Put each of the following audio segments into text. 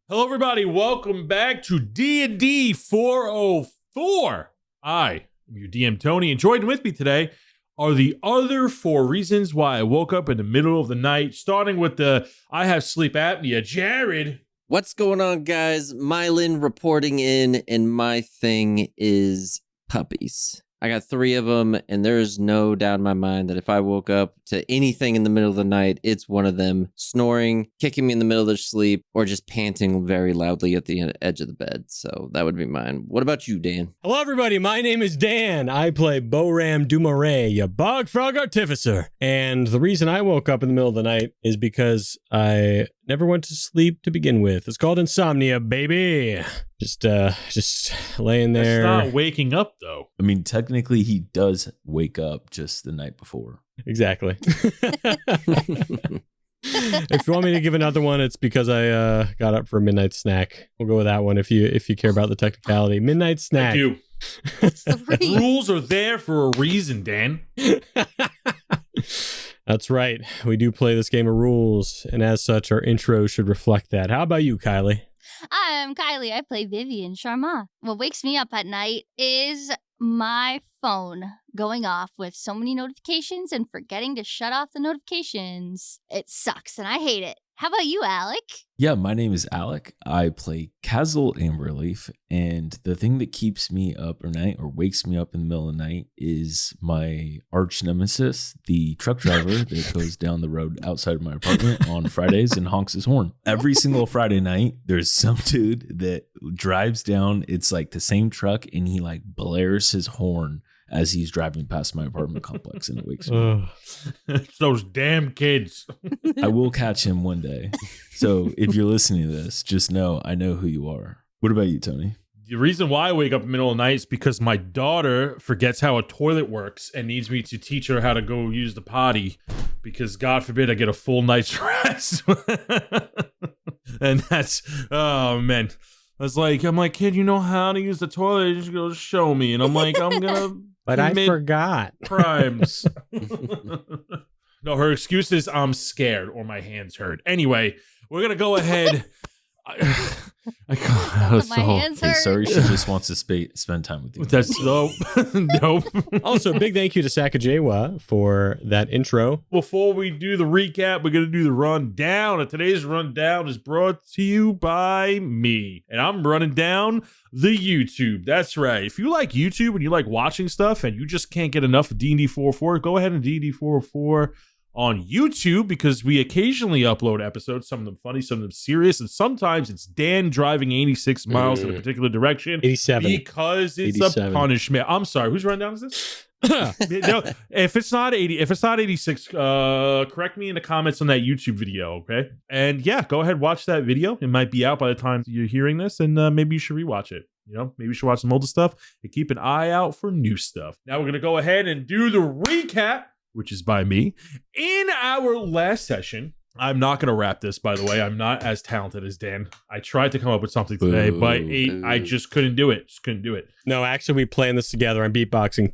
Hello, everybody. Welcome back to DND404. I am your DM, Tony, and joined with me today are the other 4 reasons why I woke up in the middle of the night, starting with the I have sleep apnea. Jared. What's going on, guys? Myelin reporting in, and my thing is puppies. I got 3 of them, and there's no doubt in my mind that if I woke up to anything in the middle of the night, it's one of them snoring, kicking me in the middle of their sleep, or just panting very loudly at the edge of the bed. So that would be mine. What about you, Dan? Hello, everybody. My name is Dan. I play Boram DuMarais, your bog frog artificer. And the reason I woke up in the middle of the night is because I never went to sleep to begin with. It's called insomnia, baby. Just laying there. That's not waking up, though. I mean, technically, he does wake up just the night before. Exactly. If you want me to give another one, it's because I got up for a midnight snack. We'll go with that one if you care about the technicality. Midnight snack. I do. Rules are there for a reason, Dan. That's right. We do play this game of rules, and as such, our intro should reflect that. How about you, Kyleigh? I'm Kyleigh. I play Vivien, Charmant. What wakes me up at night is my phone going off with so many notifications and forgetting to shut off the notifications. It sucks, and I hate it. How about you, Alec? Yeah, my name is Alec. I play Kaz'il Amberleaf, and the thing that keeps me up at night or wakes me up in the middle of the night is my arch nemesis, the truck driver that goes down the road outside of my apartment on Fridays and honks his horn. Every single Friday night, there's some dude that drives down. It's like the same truck, and he like blares his horn as he's driving past my apartment complex, and it wakes me up. It's those damn kids. I will catch him one day. So if you're listening to this, just know I know who you are. What about you, Tony? The reason why I wake up in the middle of the night is because my daughter forgets how a toilet works and needs me to teach her how to go use the potty because, God forbid, I get a full night's rest. And that's, oh, man. I'm like, kid, you know how to use the toilet? Just go show me. And I'm like, I'm going to. But I forgot. Crimes. No, her excuse is I'm scared or my hands hurt. Anyway, we're going to go ahead. My hands hurt. Sorry, she just wants to spend time with you. That's nope. Also, big thank you to Sakajewa for that intro. Before we do the recap, we're going to do the rundown. And today's rundown is brought to you by me. And I'm running down the YouTube. That's right. If you like YouTube and you like watching stuff and you just can't get enough of DND404, go ahead and DND404 on YouTube, because we occasionally upload episodes, some of them funny, some of them serious, and sometimes it's Dan driving 86 miles in a particular direction 87. because it's 87. a punishment. I'm sorry, whose rundown is this? No, if it's not 86, correct me in the comments on that YouTube video, okay? And yeah, go ahead, watch that video. It might be out by the time you're hearing this, and maybe you should rewatch it. You know, maybe you should watch some older stuff and keep an eye out for new stuff. Now we're gonna go ahead and do the recap, which is by me. In our last session, I'm not going to rap this, by the way. I'm not as talented as Dan. I tried to come up with something today, but I just couldn't do it. No, actually, we planned this together. I'm beatboxing.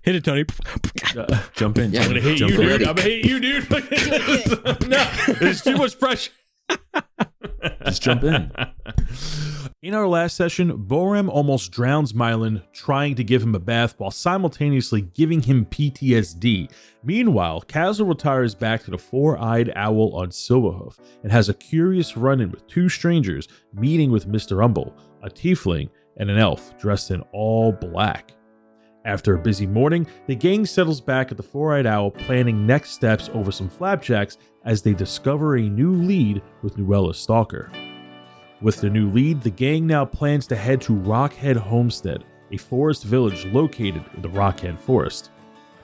Hit it, Tony. Jump in. I'm going to hit you, dude. I'm going to hit you, dude. No, there's too much pressure. Just jump in. In our last session, Boram almost drowns Myelin trying to give him a bath while simultaneously giving him PTSD. Meanwhile, Kaz'il retires back to the Four-Eyed Owl on Silverhoof and has a curious run-in with 2 strangers, meeting with Mr. Umble, a tiefling, and an elf dressed in all black. After a busy morning, the gang settles back at the Four-Eyed Owl, planning next steps over some flapjacks as they discover a new lead with Nuella's stalker. With the new lead, the gang now plans to head to Rockhead Homestead, a forest village located in the Rockhead Forest.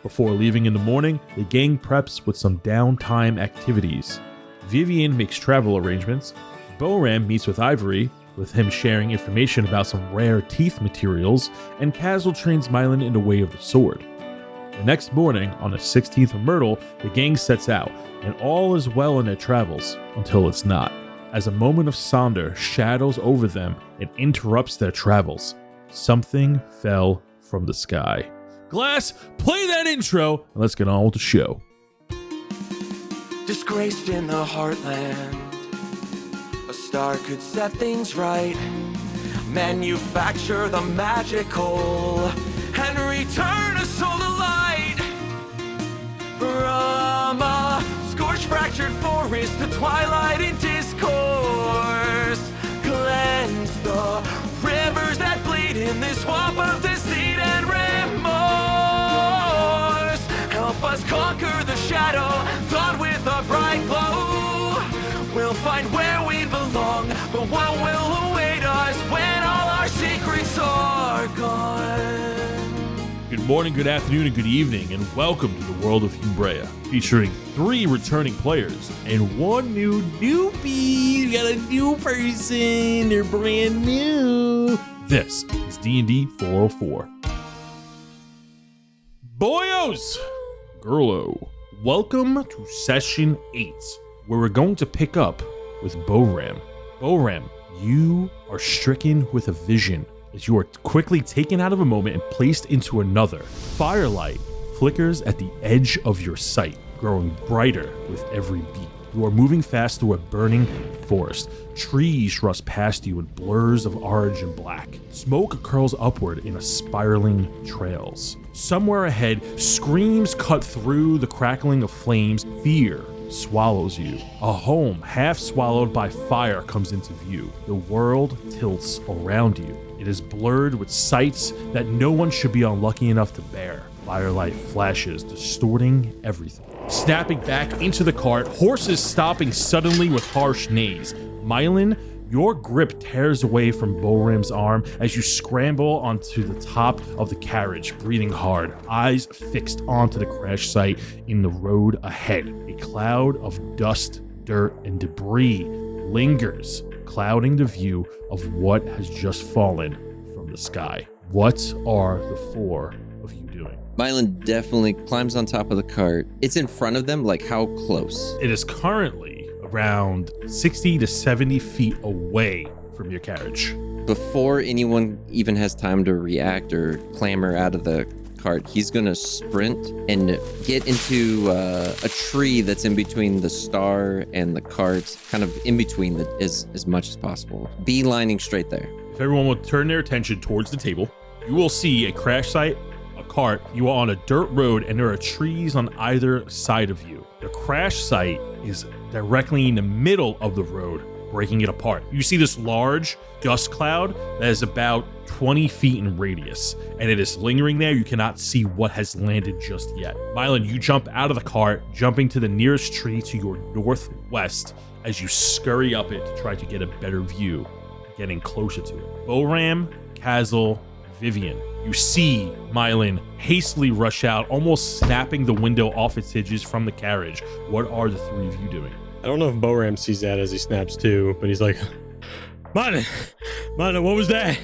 Before leaving in the morning, the gang preps with some downtime activities. Vivien makes travel arrangements, Boram meets with Ivory, with him sharing information about some rare teeth materials, and Kaz'il trains Myelin in the way of the sword. The next morning, on the 16th of Myrtle, the gang sets out, and all is well in their travels, until it's not, as a moment of sonder shadows over them and interrupts their travels. Something fell from the sky. Glass, play that intro, and let's get on with the show. disgraced in the Heartland. A star could set things right, manufacture the magical, and return a soul to light. From a scorched, fractured forest to twilight in discourse, cleanse the rivers that bleed in this swamp of deceit and remorse. Help us conquer the shadow, dawn with a bright glow. We'll find where we belong, but what will await us when all our secrets are gone? Good morning, good afternoon, and good evening, and welcome to the world of Umbrea, featuring 3 returning players and 1 new newbie. We got a new person. They're brand new. This is DND404. Boyos! Girlo, welcome to Session 8, where we're going to pick up with Boram. Boram, you are stricken with a vision as you are quickly taken out of a moment and placed into another. Firelight flickers at the edge of your sight, growing brighter with every beat. You are moving fast through a burning forest. Trees rust past you in blurs of orange and black. Smoke curls upward in a spiraling trails. Somewhere ahead, screams cut through the crackling of flames. Fear swallows you. A home half swallowed by fire comes into view. The world tilts around you. It is blurred with sights that no one should be unlucky enough to bear. Firelight flashes, distorting everything. Snapping back into the cart, horses stopping suddenly with harsh neighs. Myelin, your grip tears away from Boram's arm as you scramble onto the top of the carriage, breathing hard, eyes fixed onto the crash site in the road ahead. A cloud of dust, dirt, and debris lingers, clouding the view of what has just fallen from the sky. What are the 4 of you doing? Myelin definitely climbs on top of the cart. It's in front of them, like how close? It is currently around 60 to 70 feet away from your carriage. Before anyone even has time to react or clamber out of the cart, he's gonna sprint and get into a tree that's in between the star and the cart, kind of in between as much as possible. Beelining straight there. If everyone will turn their attention towards the table, you will see a crash site, a cart. You are on a dirt road and there are trees on either side of you. The crash site is directly in the middle of the road, breaking it apart. You see this large dust cloud that is about 20 feet in radius, and it is lingering there. You cannot see what has landed just yet. Myelin, you jump out of the cart, jumping to the nearest tree to your northwest as you scurry up it to try to get a better view, getting closer to it. Boram, Kaz'il, Vivien, you see Myelin hastily rush out, almost snapping the window off its hinges from the carriage. What are the 3 of you doing? I don't know if Boram sees that as he snaps too, but he's like, Myelin, what was that?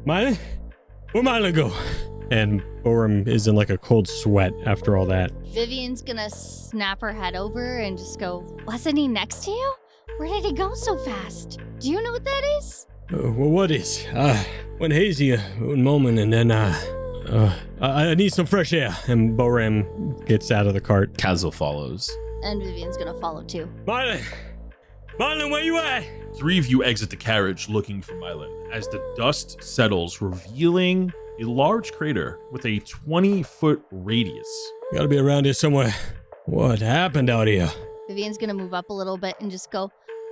Myelin? Where'd Myelin go? And Boram is in like a cold sweat after all that. Vivien's gonna snap her head over and just go, wasn't he next to you? Where did he go so fast? Do you know what that is? Well, what is? Went hazy one moment and then, I need some fresh air. And Boram gets out of the cart. Kaz'il follows. And Vivien's gonna follow too. Myelin, where you at? 3 of you exit the carriage looking for Myelin as the dust settles, revealing a large crater with a 20-foot radius. Gotta be around here somewhere. What happened out here? Vivien's gonna move up a little bit and just go,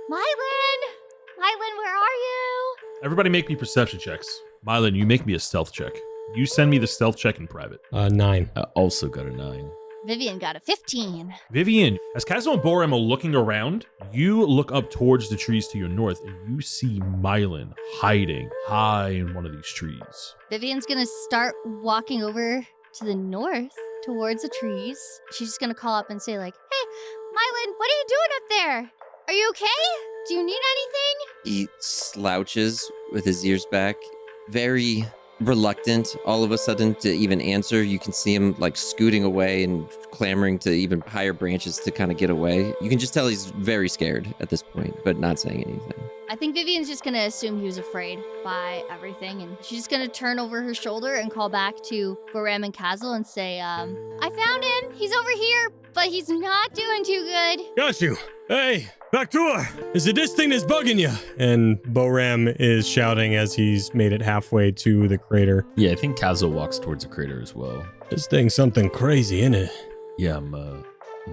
Myelin, where are you? Everybody make me perception checks. Myelin, you make me a stealth check. You send me the stealth check in private. 9. I also got a 9. Vivien got a 15. Vivien, as Kaz'il and Boram are looking around, you look up towards the trees to your north and you see Myelin hiding high in one of these trees. Vivien's gonna start walking over to the north towards the trees. She's just gonna call up and say like, hey, Myelin, what are you doing up there? Are you okay? Do you need anything? He slouches with his ears back, very reluctant all of a sudden to even answer. You can see him like scooting away and clamoring to even higher branches to kind of get away. You can just tell he's very scared at this point, but not saying anything. I think Vivien's just gonna assume he was afraid by everything, and she's just gonna turn over her shoulder and call back to Boram and Kaz'il and say, I found him. He's over here but he's not doing too good. Got you. Hey, back door. Is it this thing that's bugging you? And Boram is shouting as he's made it halfway to the crater. Yeah, I think Kaz'il walks towards the crater as well. This thing's something crazy, isn't it? Yeah, I'm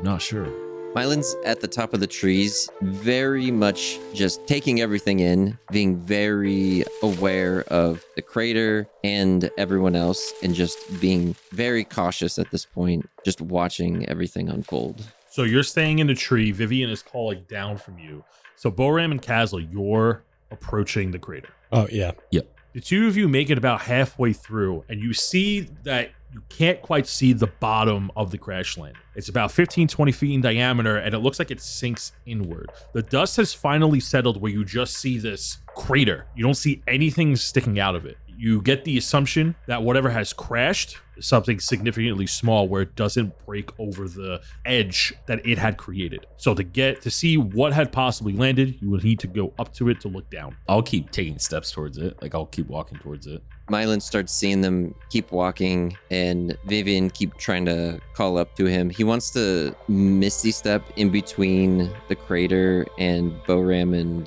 not sure. Mylin's at the top of the trees, very much just taking everything in, being very aware of the crater and everyone else, and just being very cautious at this point, just watching everything unfold. So you're staying in the tree. Vivien is calling down from you. So Boram and Kaz'il, you're approaching the crater. Oh, yeah. Yep. The two of you make it about halfway through, and you see that you can't quite see the bottom of the crash land. It's about 15, 20 feet in diameter, and it looks like it sinks inward. The dust has finally settled where you just see this crater. You don't see anything sticking out of it. You get the assumption that whatever has crashed is something significantly small where it doesn't break over the edge that it had created. So to see what had possibly landed, you would need to go up to it to look down. I'll keep taking steps towards it. Like, I'll keep walking towards it. Myelin starts seeing them keep walking, and Vivien keep trying to call up to him. He wants to misty step in between the crater and Boram and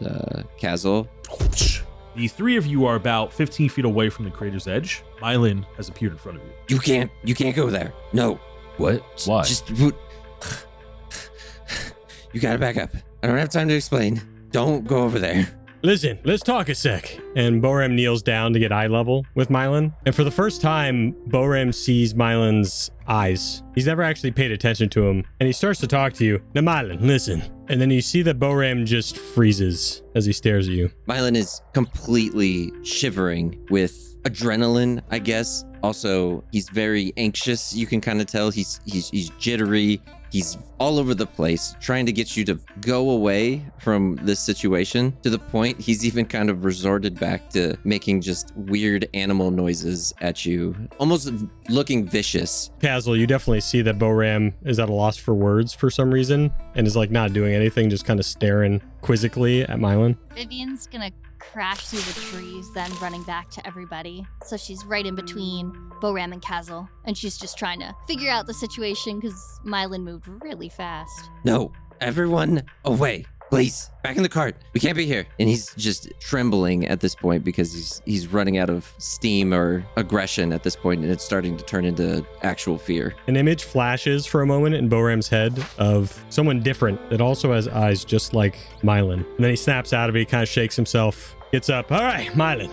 Kaz'il. The three of you are about 15 feet away from the crater's edge. Myelin has appeared in front of you. You can't go there. No. What? Why? You gotta back up. I don't have time to explain. Don't go over there. Listen, let's talk a sec. And Boram kneels down to get eye level with Myelin. And for the first time, Boram sees Mylin's eyes. He's never actually paid attention to him. And he starts to talk to you. Now, Myelin, listen. And then you see that Boram just freezes as he stares at you. Myelin is completely shivering with adrenaline, I guess. Also, he's very anxious. You can kind of tell he's jittery. He's all over the place, trying to get you to go away from this situation, to the point he's even kind of resorted back to making just weird animal noises at you, almost looking vicious. Kaz'il, you definitely see that Boram is at a loss for words for some reason and is like not doing anything, just kind of staring quizzically at Myelin. Vivien's gonna crash through the trees, then running back to everybody. So she's right in between Boram and Kaz'il, and she's just trying to figure out the situation because Myelin moved really fast. No, everyone away, please. Back in the cart. We can't be here. And he's just trembling at this point because he's running out of steam or aggression at this point, and it's starting to turn into actual fear. An image flashes for a moment in Boram's head of someone different that also has eyes just like Myelin. And then he snaps out of it, he kind of shakes himself, gets up. All right, Myelin,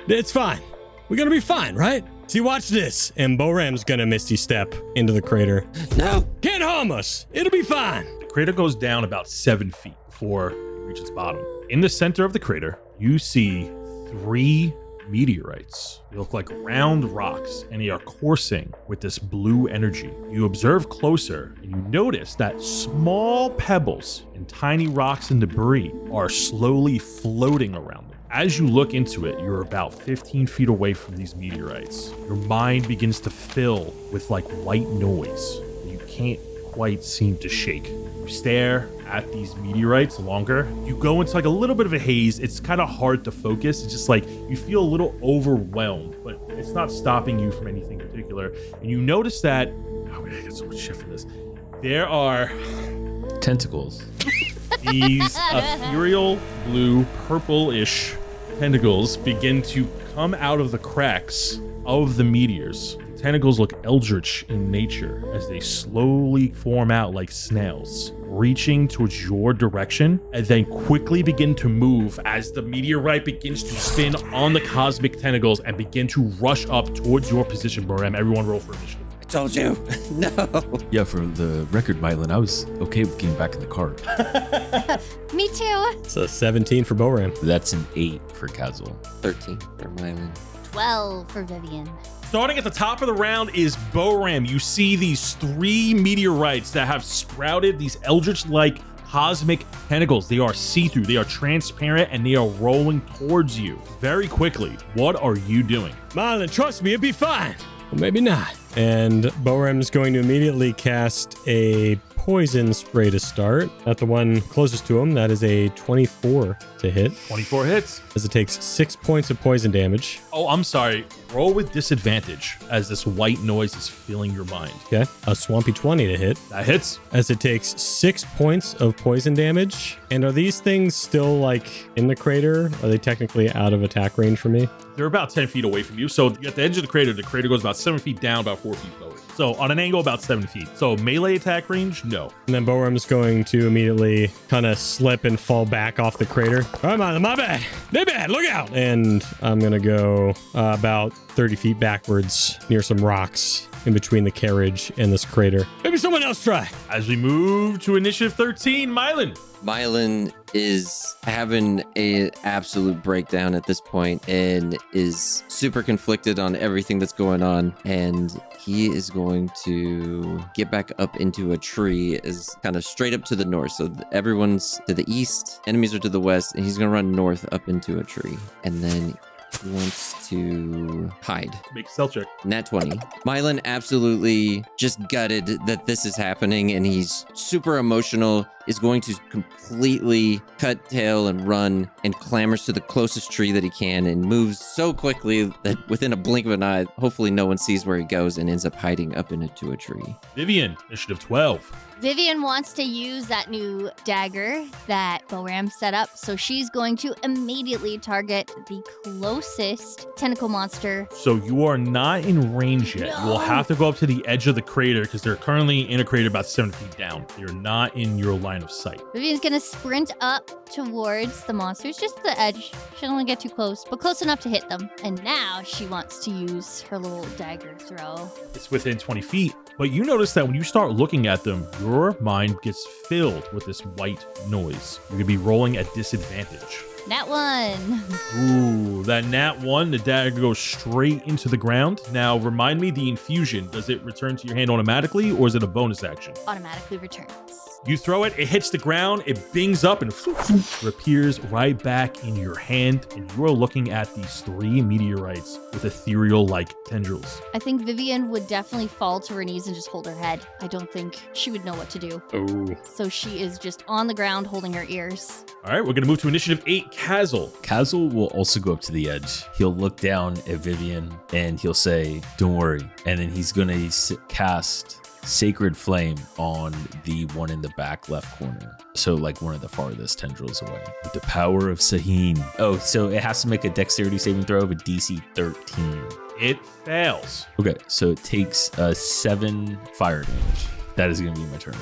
it's fine. We're gonna be fine, right? See, watch this. And Boram's gonna misty step into the crater. No! Can't harm us. It'll be fine. The crater goes down about 7 feet before it reaches bottom. In the center of the crater, you see 3 meteorites. They look like round rocks, and they are coursing with this blue energy. You observe closer, and you notice that small pebbles and tiny rocks and debris are slowly floating around them. As you look into it, you're about 15 feet away from these meteorites. Your mind begins to fill with like white noise. You can't quite seem to shake. You stare at these meteorites longer. You go into like a little bit of a haze. It's kind of hard to focus. It's just like you feel a little overwhelmed, but it's not stopping you from anything particular. And you notice that, oh, I get so much shit from this. There are Tentacles. these ethereal blue, purple-ish tentacles begin to come out of the cracks of the meteors. The tentacles look eldritch in nature as they slowly form out like snails, reaching towards your direction and then quickly begin to move as the meteorite begins to spin on the cosmic tentacles and begin to rush up towards your position, Boram. Everyone roll for initiative. I told you. No. Yeah, for the record, Myelin, I was okay with getting back in the cart. Me too. So 17 for Boram. That's an 8 for Kaz'il. 13 for Myelin. 12 for Vivien. Starting at the top of the round is Boram. You see these 3 meteorites that have sprouted these eldritch-like cosmic tentacles. They are see-through, they are transparent, and they are rolling towards you very quickly. What are you doing? Myelin, trust me, it'll be fine. Well, maybe not. And Boram's going to immediately cast a poison spray to start at the one closest to him. That is a 24 to hit, 24 hits. as it takes 6 points of poison damage. Oh, I'm sorry. Roll with disadvantage as this white noise is filling your mind. Okay. A swampy 20 to hit. That hits. As it takes 6 points of poison damage. And are these things still like in the crater? Are they technically out of attack range for me? They're about 10 feet away from you. So at the edge of the crater goes about 7 feet down, about 4 feet forward. So on an angle, about 7 feet. So melee attack range, no. And then Boram's going to immediately kind of slip and fall back off the crater. Oh, my bad. My bad. Look out. And I'm going to go about 30 feet backwards near some rocks in between the carriage and this crater. Maybe someone else try. As we move to initiative 13, Myelin. Myelin is having an absolute breakdown at this point and is super conflicted on everything that's going on. And he is going to get back up into a tree, is kind of straight up to the north. So everyone's to the east, enemies are to the west, and he's going to run north up into a tree. And then he wants to hide. Make a stealth check. Nat 20. Myelin absolutely just gutted that this is happening, and he's super emotional, is going to completely cut tail and run and clambers to the closest tree that he can and moves so quickly that within a blink of an eye, hopefully no one sees where he goes and ends up hiding up into a tree. Vivien, initiative 12. Vivien wants to use that new dagger that Boram set up, so she's going to immediately target the closest tentacle monster. So you are not in range yet. No. You will have to go up to the edge of the crater because they're currently in a crater about 7 feet down. You're not in your line of sight. Vivien's gonna sprint up towards the monsters, just the edge. She don't want to get too close, but close enough to hit them. And now she wants to use her little dagger throw. It's within 20 feet. But you notice that when you start looking at them, your mind gets filled with this white noise. You're going to be rolling at disadvantage. Nat 1. Ooh, that nat 1, the dagger goes straight into the ground. Now, remind me, the infusion, does it return to your hand automatically or is it a bonus action? Automatically returns. You throw it, it hits the ground, it bings up and appears right back in your hand. And you are looking at these 3 meteorites with ethereal-like tendrils. I think Vivien would definitely fall to her knees and just hold her head. I don't think she would know what to do. Oh. So she is just on the ground holding her ears. All right, we're going to move to initiative 8, Kaz'il. Kaz'il will also go up to the edge. He'll look down at Vivien and he'll say, "Don't worry." And then he's going to cast Sacred Flame on the one in the back left corner. So like one of the farthest tendrils away. With the power of Sahin. Oh, so it has to make a dexterity saving throw of a DC 13. It fails. Okay, so it takes 7 fire damage. That is going to be my turn.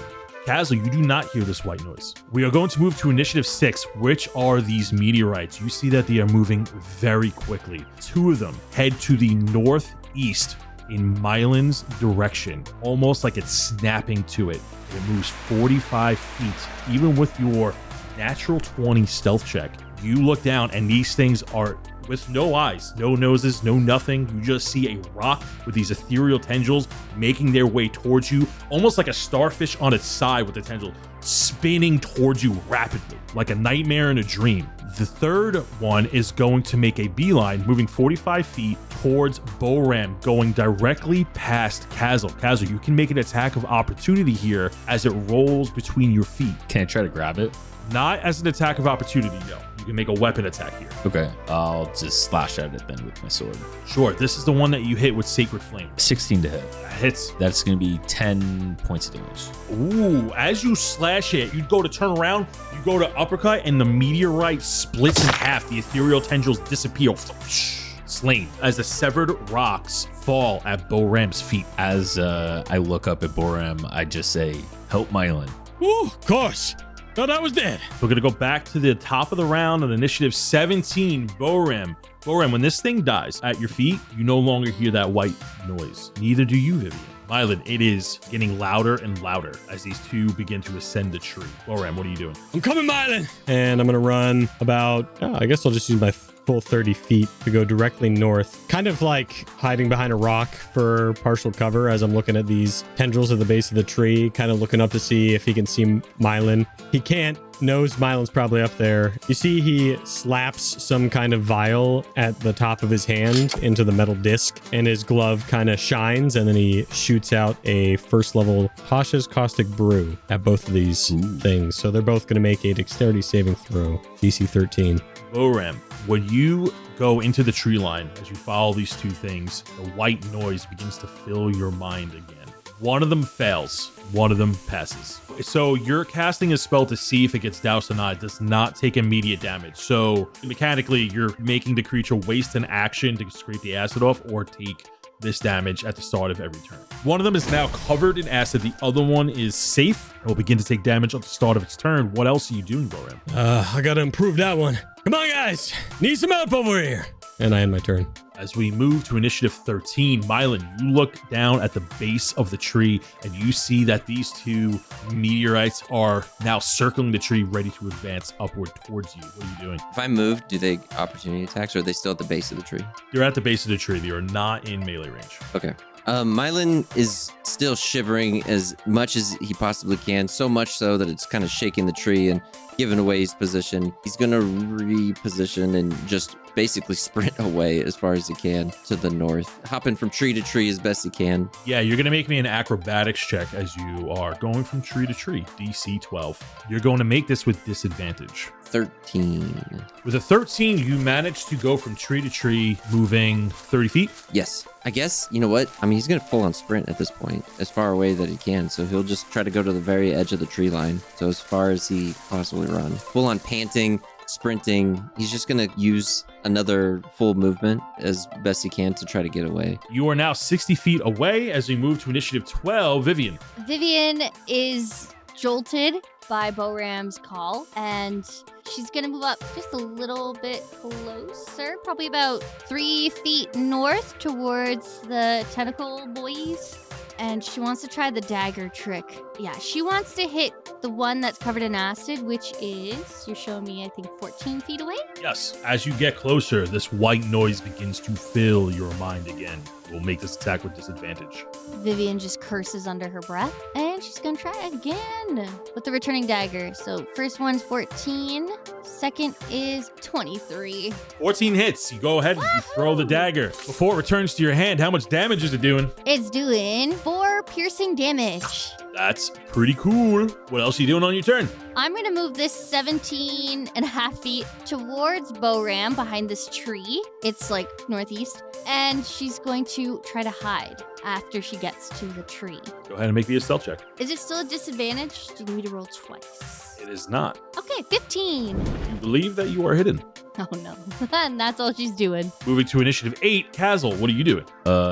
Kaz'il, you do not hear this white noise. We are going to move to initiative 6, which are these meteorites. You see that they are moving very quickly. 2 of them head to the northeast in Myelin's direction, almost like it's snapping to it. It moves 45 feet. Even with your natural 20 stealth check, you look down and these things are with no eyes, no noses, no nothing. You just see a rock with these ethereal tendrils making their way towards you, almost like a starfish on its side with the tendril spinning towards you rapidly, like a nightmare in a dream. The third one is going to make a beeline, moving 45 feet towards Boram, going directly past Kaz'il. Kaz'il, you can make an attack of opportunity here as it rolls between your feet. Can I try to grab it? Not as an attack of opportunity, no. You can make a weapon attack here. Okay, I'll just slash at it then with my sword. Sure, this is the one that you hit with Sacred Flame. 16 to hit. That hits. That's going to be 10 points of damage. Ooh, as you slash it, you go to turn around, you go to uppercut, and the meteorite splits in half. The ethereal tendrils disappear. Slain as the severed rocks fall at Boram's feet. As I look up at Boram, I just say, "Help Myelin." Ooh, of course. Thought I was dead. We're going to go back to the top of the round on initiative 17, Boram. Boram, when this thing dies at your feet, you no longer hear that white noise. Neither do you, Vivien. Myelin, it is getting louder and louder as these 2 begin to ascend the tree. Boram, what are you doing? I'm coming, Myelin. And I'm going to run about, I guess I'll just use my full 30 feet to go directly north, kind of like hiding behind a rock for partial cover as I'm looking at these tendrils at the base of the tree, kind of looking up to see if he can see Myelin. He can't knows Myelin's probably up there. You see he slaps some kind of vial at the top of his hand into the metal disc, and his glove kind of shines, and then he shoots out a first level Pasha's Caustic Brew at both of these things. So they're both going to make a dexterity saving throw, DC 13. Boram, when you go into the tree line, as you follow these two things, the white noise begins to fill your mind again. One of them fails, one of them passes. So you're casting a spell to see if it gets doused or not. It does not take immediate damage. So mechanically, you're making the creature waste an action to scrape the acid off or take this damage at the start of every turn. One of them is now covered in acid. The other one is safe and will begin to take damage at the start of its turn. What else are you doing, Boram? I gotta improve that one. Come on, guys. Need some help over here. And I end my turn. As we move to initiative 13, Myelin, you look down at the base of the tree and you see that these two meteorites are now circling the tree, ready to advance upward towards you. What are you doing? If I move, do they opportunity attacks or are they still at the base of the tree? You're at the base of the tree. They are not in melee range. Okay. Myelin is still shivering as much as he possibly can, so much so that it's kind of shaking the tree and giving away his position. He's going to reposition and just basically sprint away as far as he can to the north, hopping from tree to tree as best he can. Yeah, you're going to make me an acrobatics check as you are going from tree to tree, DC 12. You're going to make this with disadvantage. 13. With a 13, you manage to go from tree to tree, moving 30 feet. Yes. I guess, you know what? I mean, he's going to full on sprint at this point, as far away that he can. So he'll just try to go to the very edge of the tree line. So as far as he possibly run. Full on panting, sprinting. He's just going to use another full movement as best he can to try to get away. You are now 60 feet away as we move to initiative 12. Vivien. Vivien is jolted by Boram's call, and she's gonna move up just a little bit closer, probably about 3 feet north towards the tentacle boys. And she wants to try the dagger trick. Yeah, she wants to hit the one that's covered in acid, which is, you're showing me, I think, 14 feet away? Yes. As you get closer, this white noise begins to fill your mind again. We'll make this attack with disadvantage. Vivien just curses under her breath, and she's gonna try again with the returning dagger. So first one's 14, second is 23. 14 hits. You go ahead and you throw the dagger. Before it returns to your hand, how much damage is it doing? It's doing 4 piercing damage. That's pretty cool. What else are you doing on your turn? I'm gonna move this 17 and a half feet towards Boram behind this tree. It's like northeast. And she's going to try to hide after she gets to the tree. Go ahead and make me a stealth check. Is it still a disadvantage? Do you need me to roll twice? It is not. Okay, 15. You believe that you are hidden. Oh no. And that's all she's doing. Moving to initiative 8, Kaz'il, what are you doing?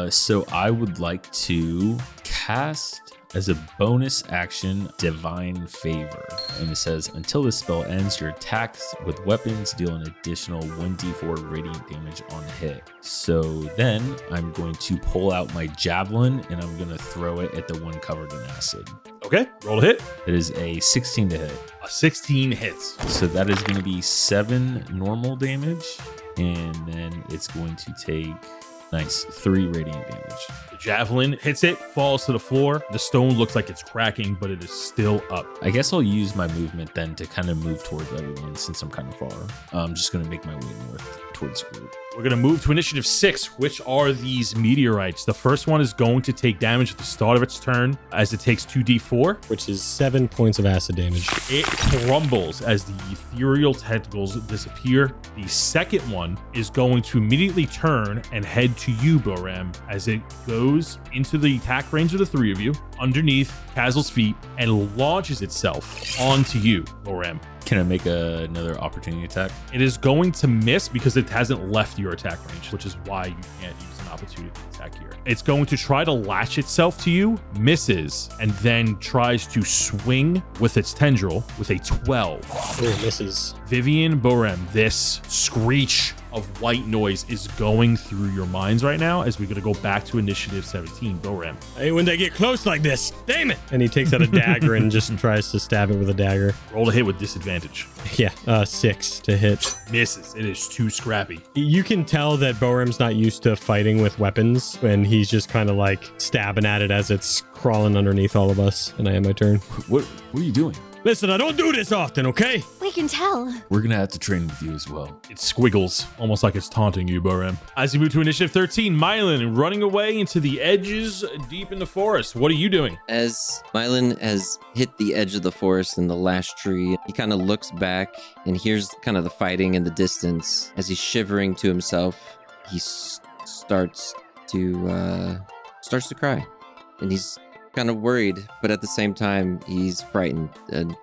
So I would like to cast as a bonus action Divine Favor. And it says, until this spell ends, your attacks with weapons deal an additional 1d4 radiant damage on hit. So then I'm going to pull out my javelin and I'm going to throw it at the one covered in acid. Okay, roll a hit. It is a 16 to hit. A 16 hits. So that is going to be 7 normal damage. And then it's going to take, 3 radiant damage. The javelin hits it, falls to the floor. The stone looks like it's cracking, but it is still up. I guess I'll use my movement then to kind of move towards everyone since I'm kind of far. I'm just going to make my way north towards the group. We're going to move to initiative 6, which are these meteorites. The first one is going to take damage at the start of its turn as it takes 2d4. Which is 7 points of acid damage. It crumbles as the ethereal tentacles disappear. The second one is going to immediately turn and head to you, Boram, as it goes into the attack range of the 3 of you, underneath Kaz'il's feet, and launches itself onto you, Boram. Can I make another opportunity attack? It is going to miss because it hasn't left your attack range, which is why you can't use an opportunity attack here. It's going to try to latch itself to you, misses, and then tries to swing with its tendril with a 12. Oh, misses. Vivien, Boram, this screech of white noise is going through your minds right now as we're going to go back to initiative 17. Boram. I hate when they get close like this. Damn it. And he takes out a dagger and just tries to stab it with a dagger. Roll a hit with disadvantage. Yeah, 6 to hit. Misses. It is too scrappy. You can tell that Boram's not used to fighting with weapons, and he's just kind of like stabbing at it as it's crawling underneath all of us. And I have my turn. What are you doing? Listen, I don't do this often, okay? We can tell. We're gonna have to train with you as well. It squiggles, almost like it's taunting you, Boram. As you move to initiative 13, Myelin running away into the edges deep in the forest. What are you doing? As Myelin has hit the edge of the forest in the last tree, he kind of looks back and hears kind of the fighting in the distance. As he's shivering to himself, he starts to cry, and he's kind of worried, but at the same time, he's frightened and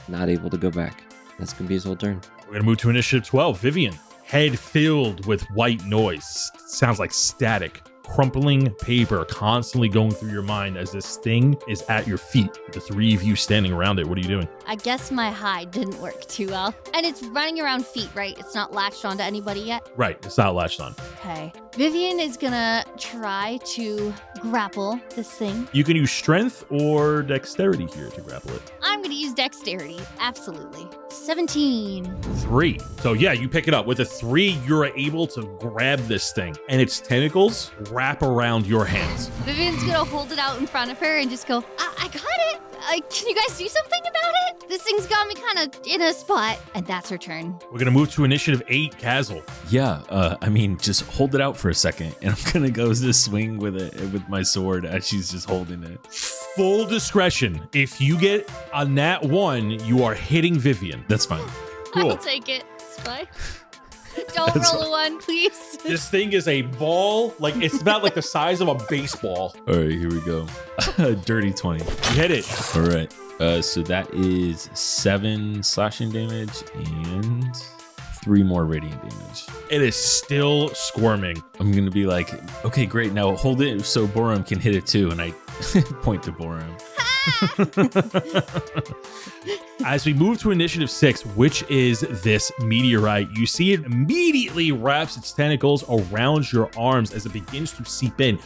not able to go back. That's gonna be his whole turn. We're going to move to initiative 12, Vivien. Head filled with white noise. Sounds like static. Crumpling paper constantly going through your mind as this thing is at your feet. The three of you standing around it. What are you doing? I guess my hide didn't work too well. And it's running around feet, right? It's not latched onto anybody yet? Right, it's not latched on. Okay. Vivien is gonna try to grapple this thing. You can use strength or dexterity here to grapple it. I'm gonna use dexterity. Absolutely. 17. 3. So yeah, you pick it up. With a 3, you're able to grab this thing, and its tentacles wrap around your hands. Vivien's gonna hold it out in front of her and just go, I got it. Can you guys do something about it? This thing's got me kind of in a spot. And that's her turn. We're going to move to initiative 8, Kaz'il. Yeah, I mean, just hold it out for a second, and I'm gonna go to swing with it with my sword as she's just holding it. Full discretion. If you get a nat 1, you are hitting Vivien. That's fine. Cool. I'll take it. It's fine. Don't roll a 1, please. This thing is a ball, like it's about like the size of a baseball. All right, here we go. Dirty 20. You hit it. All right. So that is 7 slashing damage and 3 more radiant damage. It is still squirming. I'm gonna be like, okay, great. Now hold it so Boram can hit it too, and I point to Boram. As we move to initiative 6, which is this meteorite, you see it immediately wraps its tentacles around your arms as it begins to seep in.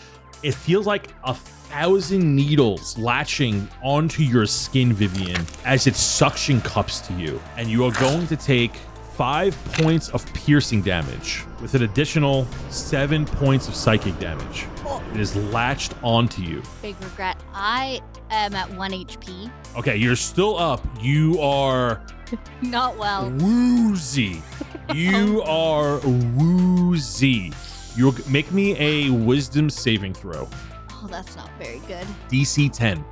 It feels like 1,000 needles latching onto your skin, Vivien, as it suction cups to you. And you are going to take 5 points of piercing damage with an additional 7 points of psychic damage. It is latched onto you. Big regret. I am at 1 HP. Okay, you're still up. You are Not well. woozy. You are woozy. You make me a wisdom saving throw. Oh, that's not very good. DC 10.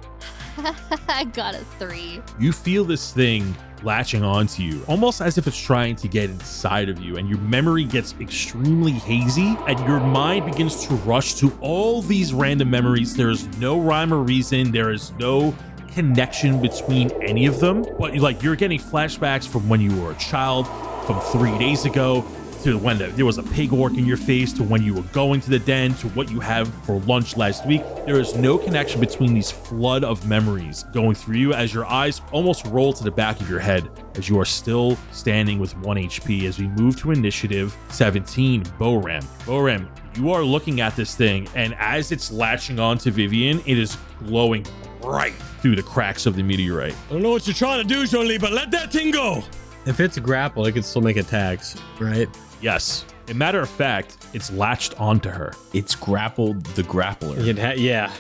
I got a 3. You feel this thing latching onto you, almost as if it's trying to get inside of you, and your memory gets extremely hazy, and your mind begins to rush to all these random memories. There is no rhyme or reason. There is no connection between any of them, but you're getting flashbacks from when you were a child, from 3 days ago, to when there was a pig orc in your face, to when you were going to the den, to what you have for lunch last week. There is no connection between these flood of memories going through you as your eyes almost roll to the back of your head as you are still standing with 1 HP. As we move to initiative 17, Boram. Boram, you are looking at this thing, and as it's latching onto Vivien, it is glowing right through the cracks of the meteorite. I don't know what you're trying to do, Jolie, but let that thing go. If it's a grapple, it can still make attacks, right? Yes. As a matter of fact, it's latched onto her. It's grappled the grappler. Yeah.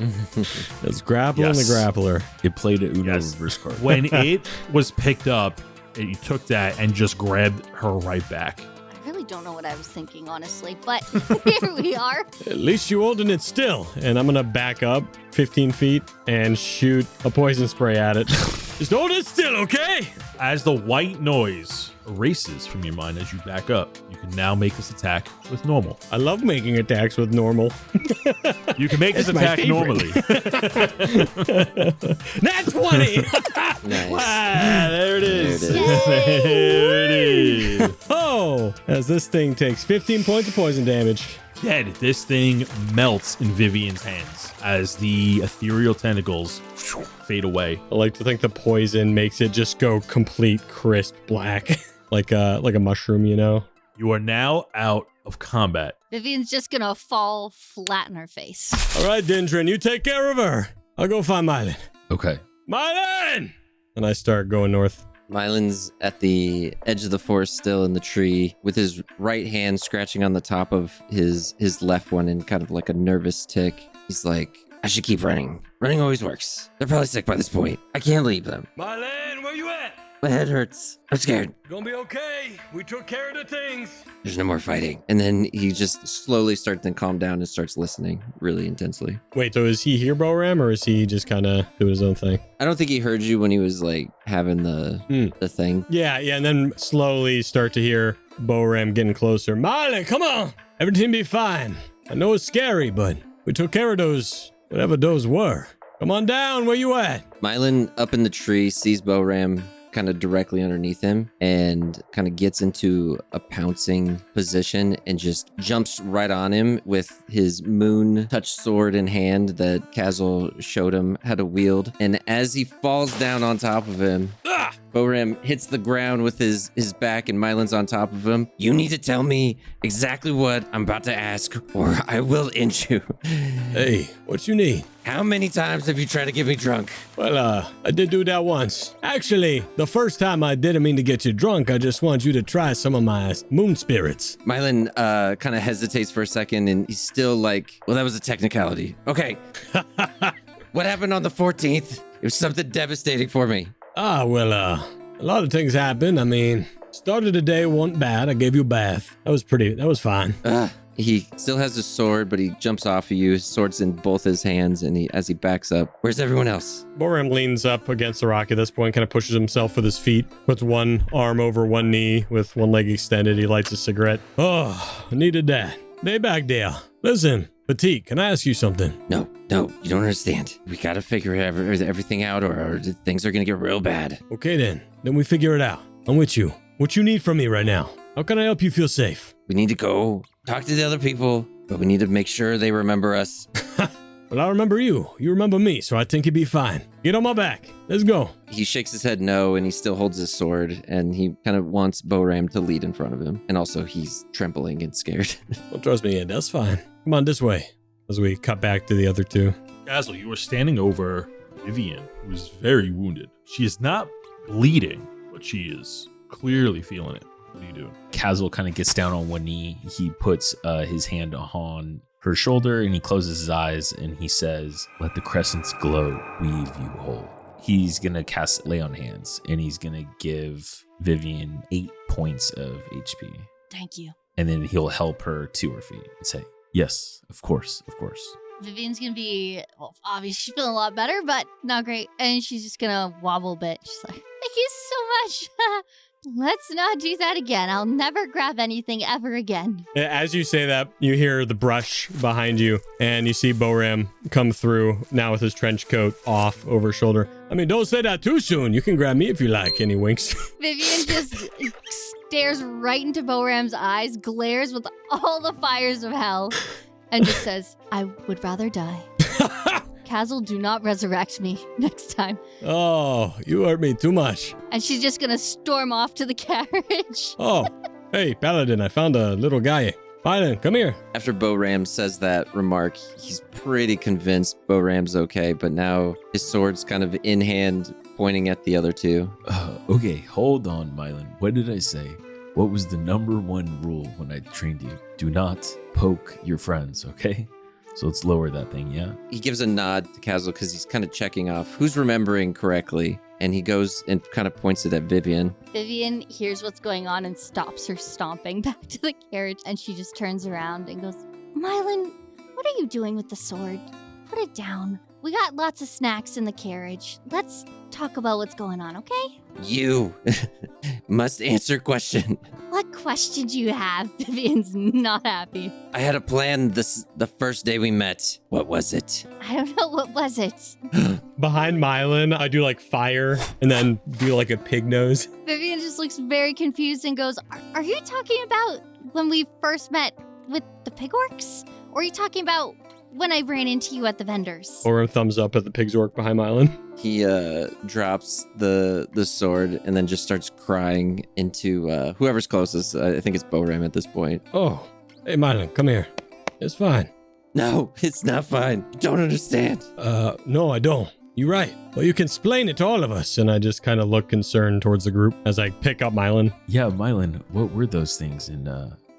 It's grappling Yes. the grappler. It played a Uno Yes. reverse card. When it was picked up, you took that and just grabbed her right back. I really don't know what I was thinking, honestly, but here we are. At least you holding it still. And I'm going to back up 15 feet and shoot a poison spray at it. Just hold it still, okay? As the white noise erases from your mind as you back up, you can now make this attack with normal. I love making attacks with normal. You can make this It's my attack favorite. normally. Nat 20! Nice. Ah, there it is. There it There it is. Oh, as this thing takes 15 points of poison damage. Dead. This thing melts in Vivien's hands as the ethereal tentacles fade away. I like to think the poison makes it just go complete crisp black. like a mushroom, you know? You are now out of combat. Vivien's just gonna fall flat in her face. All right, Dendron, you take care of her. I'll go find Myelin. Okay. Myelin! And I start going north. Mylin's at the edge of the forest, still in the tree, with his right hand scratching on the top of his left one in kind of like a nervous tick. He's like, I should keep running. Running always works. They're probably sick by this point. I can't leave them. Myelin, where you at? My head hurts. I'm scared. Gonna be okay. We took care of the things. There's no more fighting. And then he just slowly starts to calm down and starts listening really intensely. Wait, so is he here, Boram, or is he just kind of doing his own thing? I don't think he heard you when he was like having the thing. Yeah, and then slowly start to hear Boram getting closer. Myelin, come on. Everything be fine. I know it's scary, but we took care of those, whatever those were. Come on down. Where you at? Myelin up in the tree sees Boram kind of directly underneath him and kind of gets into a pouncing position and just jumps right on him with his moon touch sword in hand that Kaz'il showed him how to wield. And as he falls down on top of him, Boram hits the ground with his back and Myelin's on top of him. You need to tell me exactly what I'm about to ask or I will end you. Hey, what you need? How many times have you tried to get me drunk? Well, I did do that once. Actually, the first time I didn't mean to get you drunk. I just want you to try some of my moon spirits. Myelin kind of hesitates for a second and he's still like, well, that was a technicality. Okay. What happened on the 14th? It was something devastating for me. Well, a lot of things happened. I mean, started the day wasn't bad. I gave you a bath. That was fine. He still has his sword, but he jumps off of you. His sword's in both his hands, and as he backs up, where's everyone else? Boram leans up against the rock at this point, kind of pushes himself with his feet, puts one arm over one knee with one leg extended. He lights a cigarette. Oh, I needed that. Day back there. Listen, Petite, can I ask you something? No, you don't understand. We gotta figure everything out or things are gonna get real bad. Okay then we figure it out. I'm with you. What you need from me right now? How can I help you feel safe? We need to go talk to the other people, but we need to make sure they remember us. Well, I remember you. You remember me, so I think you'd be fine. Get on my back. Let's go. He shakes his head no, and he still holds his sword, and he kind of wants Boram to lead in front of him. And also, he's trembling and scared. Don't trust me yet. That's fine. Come on this way. As we cut back to the other two. Kaz'il, you are standing over Vivien, who is very wounded. She is not bleeding, but she is clearly feeling it. What are you doing? Kaz'il kind of gets down on one knee. He puts his hand on her shoulder and he closes his eyes and he says, "Let the crescent's glow weave you whole." He's going to cast Lay on Hands and he's going to give Vivien 8 points of HP. Thank you. And then he'll help her to her feet and say, "Yes, of course, of course." Vivien's gonna be, well, obviously she's feeling a lot better, but not great. And she's just gonna wobble a bit. She's like, thank you so much. Let's not do that again. I'll never grab anything ever again. As you say that, you hear the brush behind you, and you see Boram come through now with his trench coat off over his shoulder. I mean, don't say that too soon. You can grab me if you like. And he winks. Vivien just stares right into Boram's eyes, glares with all the fires of hell, and just says, I would rather die. Kaz'il, do not resurrect me next time. Oh, you hurt me too much. And she's just gonna storm off to the carriage. Oh, hey, Paladin, I found a little guy. Myelin, come here. After Boram says that remark, he's pretty convinced Boram's okay, but now his sword's kind of in hand, pointing at the other two. Okay, hold on, Myelin. What did I say? What was the #1 rule when I trained you? Do not poke your friends, okay? So let's lower that thing, yeah? He gives a nod to Kaz'il because he's kind of checking off who's remembering correctly. And he goes and kind of points it at Vivien. Vivien hears what's going on and stops her stomping back to the carriage. And she just turns around and goes, Myelin, what are you doing with the sword? Put it down. We got lots of snacks in the carriage. Let's talk about what's going on, okay? You must answer question. What question do you have? Vivien's not happy. I had a plan the first day we met. What was it? I don't know. What was it? Behind Myelin, I do like fire and then do like a pig nose. Vivien just looks very confused and goes, are you talking about when we first met with the pig orcs? Or are you talking about when I ran into you at the vendors? Or a thumbs up at the pig's orc behind Myelin. He drops the sword and then just starts crying into whoever's closest. I think it's Boram at this point. Oh, hey Myelin, come here. It's fine. No, it's not fine. You don't understand. No, I don't. You're right. Well, you can explain it to all of us. And I just kind of look concerned towards the group as I pick up Myelin. Yeah, Myelin, what were those things and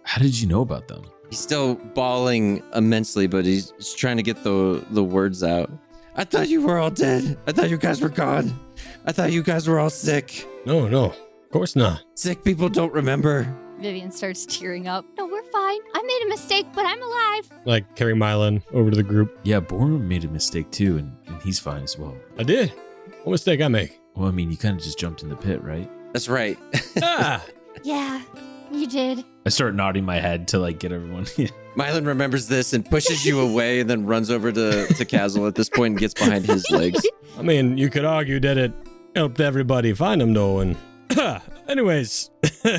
how did you know about them? He's still bawling immensely, but he's trying to get the words out. I thought you were all dead. I thought you guys were gone. I thought you guys were all sick. No, of course not. Sick people don't remember. Vivien starts tearing up. No, we're fine. I made a mistake, but I'm alive. Like, carry Myelin over to the group. Yeah, Boram made a mistake too, and he's fine as well. I did. What mistake I make? Well, I mean, you kind of just jumped in the pit, right? That's right. Ah! Yeah, you did. I start nodding my head to like get everyone. Myelin remembers this and pushes you away and then runs over to Kaz'il at this point and gets behind his legs. I mean, you could argue that it helped everybody find him, though, and... Anyways,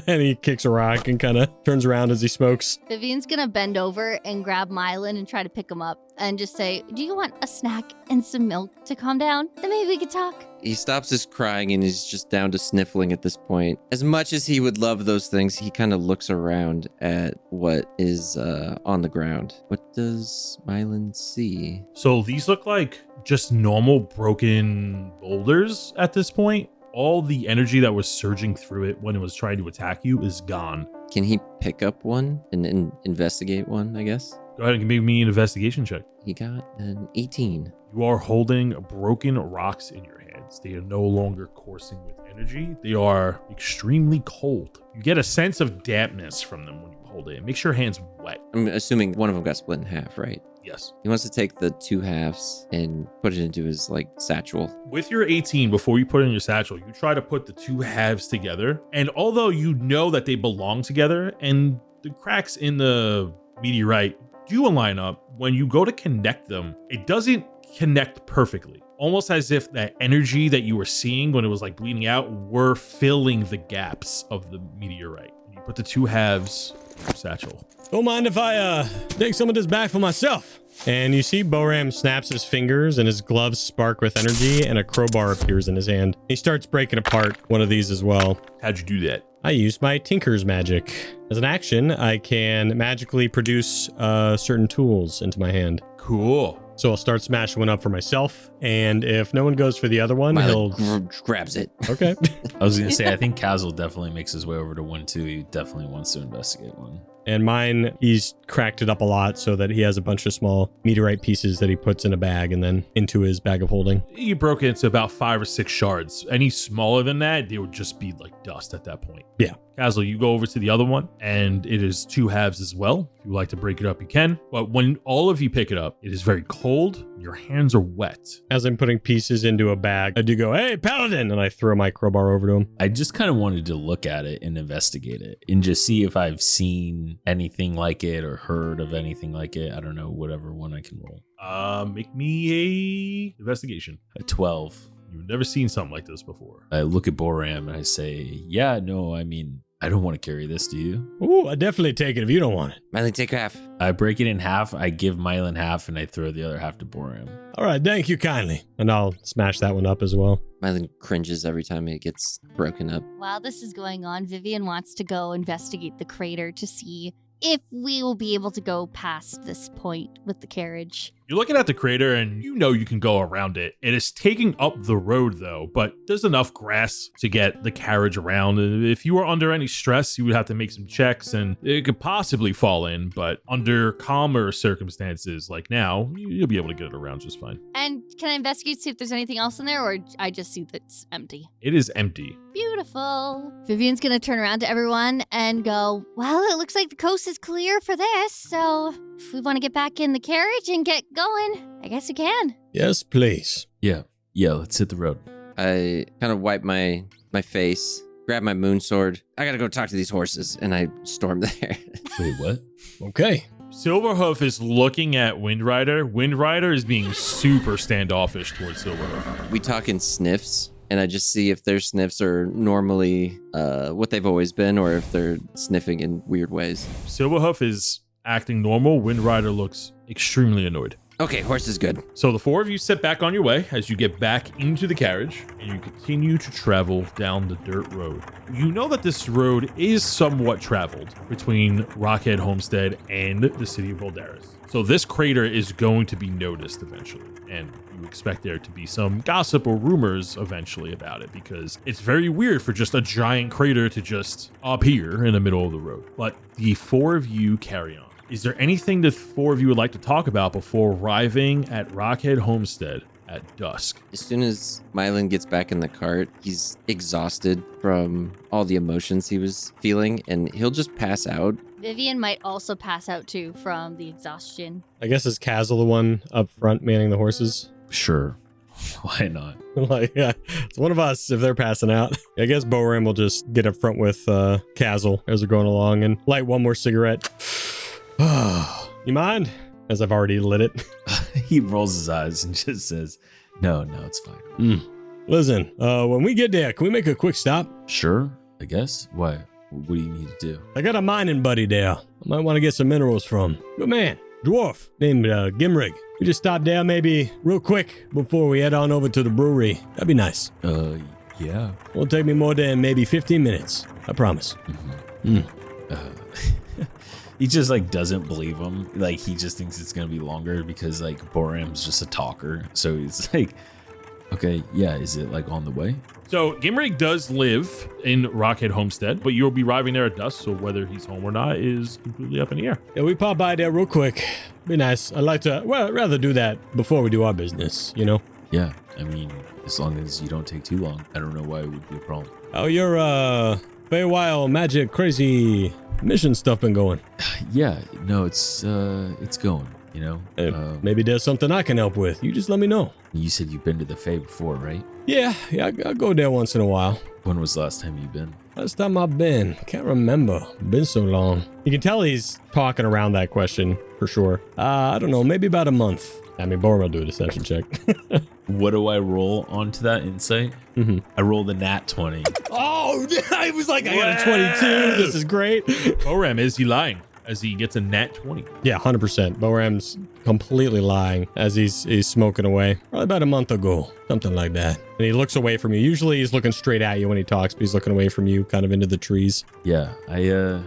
and he kicks a rock and kind of turns around as he smokes. Vivien's gonna bend over and grab Myelin and try to pick him up and just say, do you want a snack and some milk to calm down? Then maybe we could talk. He stops his crying and he's just down to sniffling at this point. As much as he would love those things, he kind of looks around at what is on the ground. What does Myelin see? So these look like just normal broken boulders at this point. All the energy that was surging through it when it was trying to attack you is gone. Can he pick up one and investigate one, I guess? Go ahead and give me an investigation check. He got an 18. You are holding broken rocks in your hands. They are no longer coursing with energy. They are extremely cold. You get a sense of dampness from them when you hold it. It makes your hands wet. I'm assuming one of them got split in half, right? Yes. He wants to take the 2 halves and put it into his satchel. With your 18, before you put it in your satchel, you try to put the 2 halves together. And although you know that they belong together and the cracks in the meteorite do line up, when you go to connect them, it doesn't connect perfectly. Almost as if that energy that you were seeing when it was bleeding out were filling the gaps of the meteorite. You put the 2 halves in your satchel. Don't mind if I take some of this back for myself. And you see Boram snaps his fingers and his gloves spark with energy and a crowbar appears in his hand. He starts breaking apart one of these as well. How'd you do that? I used my Tinker's magic. As an action, I can magically produce certain tools into my hand. Cool. So I'll start smashing one up for myself. And if no one goes for the other one, he'll... grabs it. Okay. I was going to say, I think Kaz'il definitely makes his way over to one too. He definitely wants to investigate one. And mine, he's cracked it up a lot so that he has a bunch of small meteorite pieces that he puts in a bag and then into his bag of holding. You broke it into about 5 or 6 shards. Any smaller than that, they would just be like dust at that point. Yeah. Kaz'il, you go over to the other one, and it is 2 halves as well. If you would like to break it up, you can. But when all of you pick it up, it is very cold. Your hands are wet. As I'm putting pieces into a bag, I do go, "Hey, Paladin!" And I throw my crowbar over to him. I just kind of wanted to look at it and investigate it and just see if I've seen anything like it or heard of anything like it. I don't know, whatever one I can roll. Make me a investigation. A 12. You've never seen something like this before. I look at Boram and I say, yeah, no, I mean, I don't want to carry this, do you? Ooh, I definitely take it if you don't want it. Myelin, take half. I break it in half, I give Myelin half, and I throw the other half to Boram. All right, thank you kindly. And I'll smash that one up as well. Myelin cringes every time it gets broken up. While this is going on, Vivien wants to go investigate the crater to see if we will be able to go past this point with the carriage. You're looking at the crater and you know you can go around it. It is taking up the road though, but there's enough grass to get the carriage around. If you were under any stress, you would have to make some checks and it could possibly fall in, but under calmer circumstances like now, you'll be able to get it around just fine. And can I investigate, see if there's anything else in there, or I just see that it's empty? It is empty. Beautiful. Vivien's gonna turn around to everyone and go, well, it looks like the coast is clear for this, so if we want to get back in the carriage and get going, I guess we can. Yes, please. Yeah, let's hit the road. I kind of wipe my face, grab my moon sword. I gotta go talk to these horses, and I storm there. Wait, what? Okay. Silverhoof is looking at Windrider. Windrider is being super standoffish towards Silverhoof. We talk in sniffs, and I just see if their sniffs are normally what they've always been, or if they're sniffing in weird ways. Silverhoof is acting normal. Windrider looks extremely annoyed. Okay, horse is good. So the 4 of you set back on your way as you get back into the carriage and you continue to travel down the dirt road. You know that this road is somewhat traveled between Rockhead Homestead and the city of Voldaris. So this crater is going to be noticed eventually, and you expect there to be some gossip or rumors eventually about it because it's very weird for just a giant crater to just appear in the middle of the road. But the 4 of you carry on. Is there anything the four of you would like to talk about before arriving at Rockhead Homestead at dusk? As soon as Myelin gets back in the cart, he's exhausted from all the emotions he was feeling, and he'll just pass out. Vivien might also pass out too from the exhaustion. I guess is Kaz'il the one up front manning the horses? Sure. Why not? Like, yeah, it's one of us if they're passing out. I guess Boram will just get up front with Kaz'il as they're going along and light one more cigarette. You mind? As I've already lit it. He rolls his eyes and just says, no, it's fine. Listen, when we get there, can we make a quick stop? Sure, I guess. Why? What do you need to do? I got a mining buddy there. I might want to get some minerals from. Good man, dwarf named Gimrig. We just stop there maybe real quick before we head on over to the brewery. That'd be nice. Yeah. Won't take me more than maybe 15 minutes. I promise. He just like doesn't believe him. Like he just thinks it's gonna be longer because like Boram's just a talker. So he's like, okay, yeah, is it like on the way? So Gimrig does live in Rockhead Homestead, but you'll be arriving there at dusk, so whether he's home or not is completely up in the air. Yeah, we pop by there real quick. Be nice. I'd like to, well, I'd rather do that before we do our business, you know? Yeah, I mean, as long as you don't take too long. I don't know why it would be a problem. Oh, your Feywild magic crazy mission stuff been going? Yeah, no, it's going, you know? Maybe there's something I can help with. You just let me know. You said you've been to the Fae before, right? Yeah, I go there once in a while. When was the last time you've been? Last time I've been, can't remember. Been so long. You can tell he's talking around that question for sure. I don't know, maybe about a month. I mean, Boram will do a deception check. What do I roll onto that insight? I rolled a nat 20. Oh, I was like, I got a 22. This is great. Boram, is he lying as he gets a nat 20? Yeah, 100%. Boram's completely lying as he's smoking away. Probably about a month ago, something like that. And he looks away from you. Usually he's looking straight at you when he talks, but he's looking away from you, kind of into the trees. Yeah, I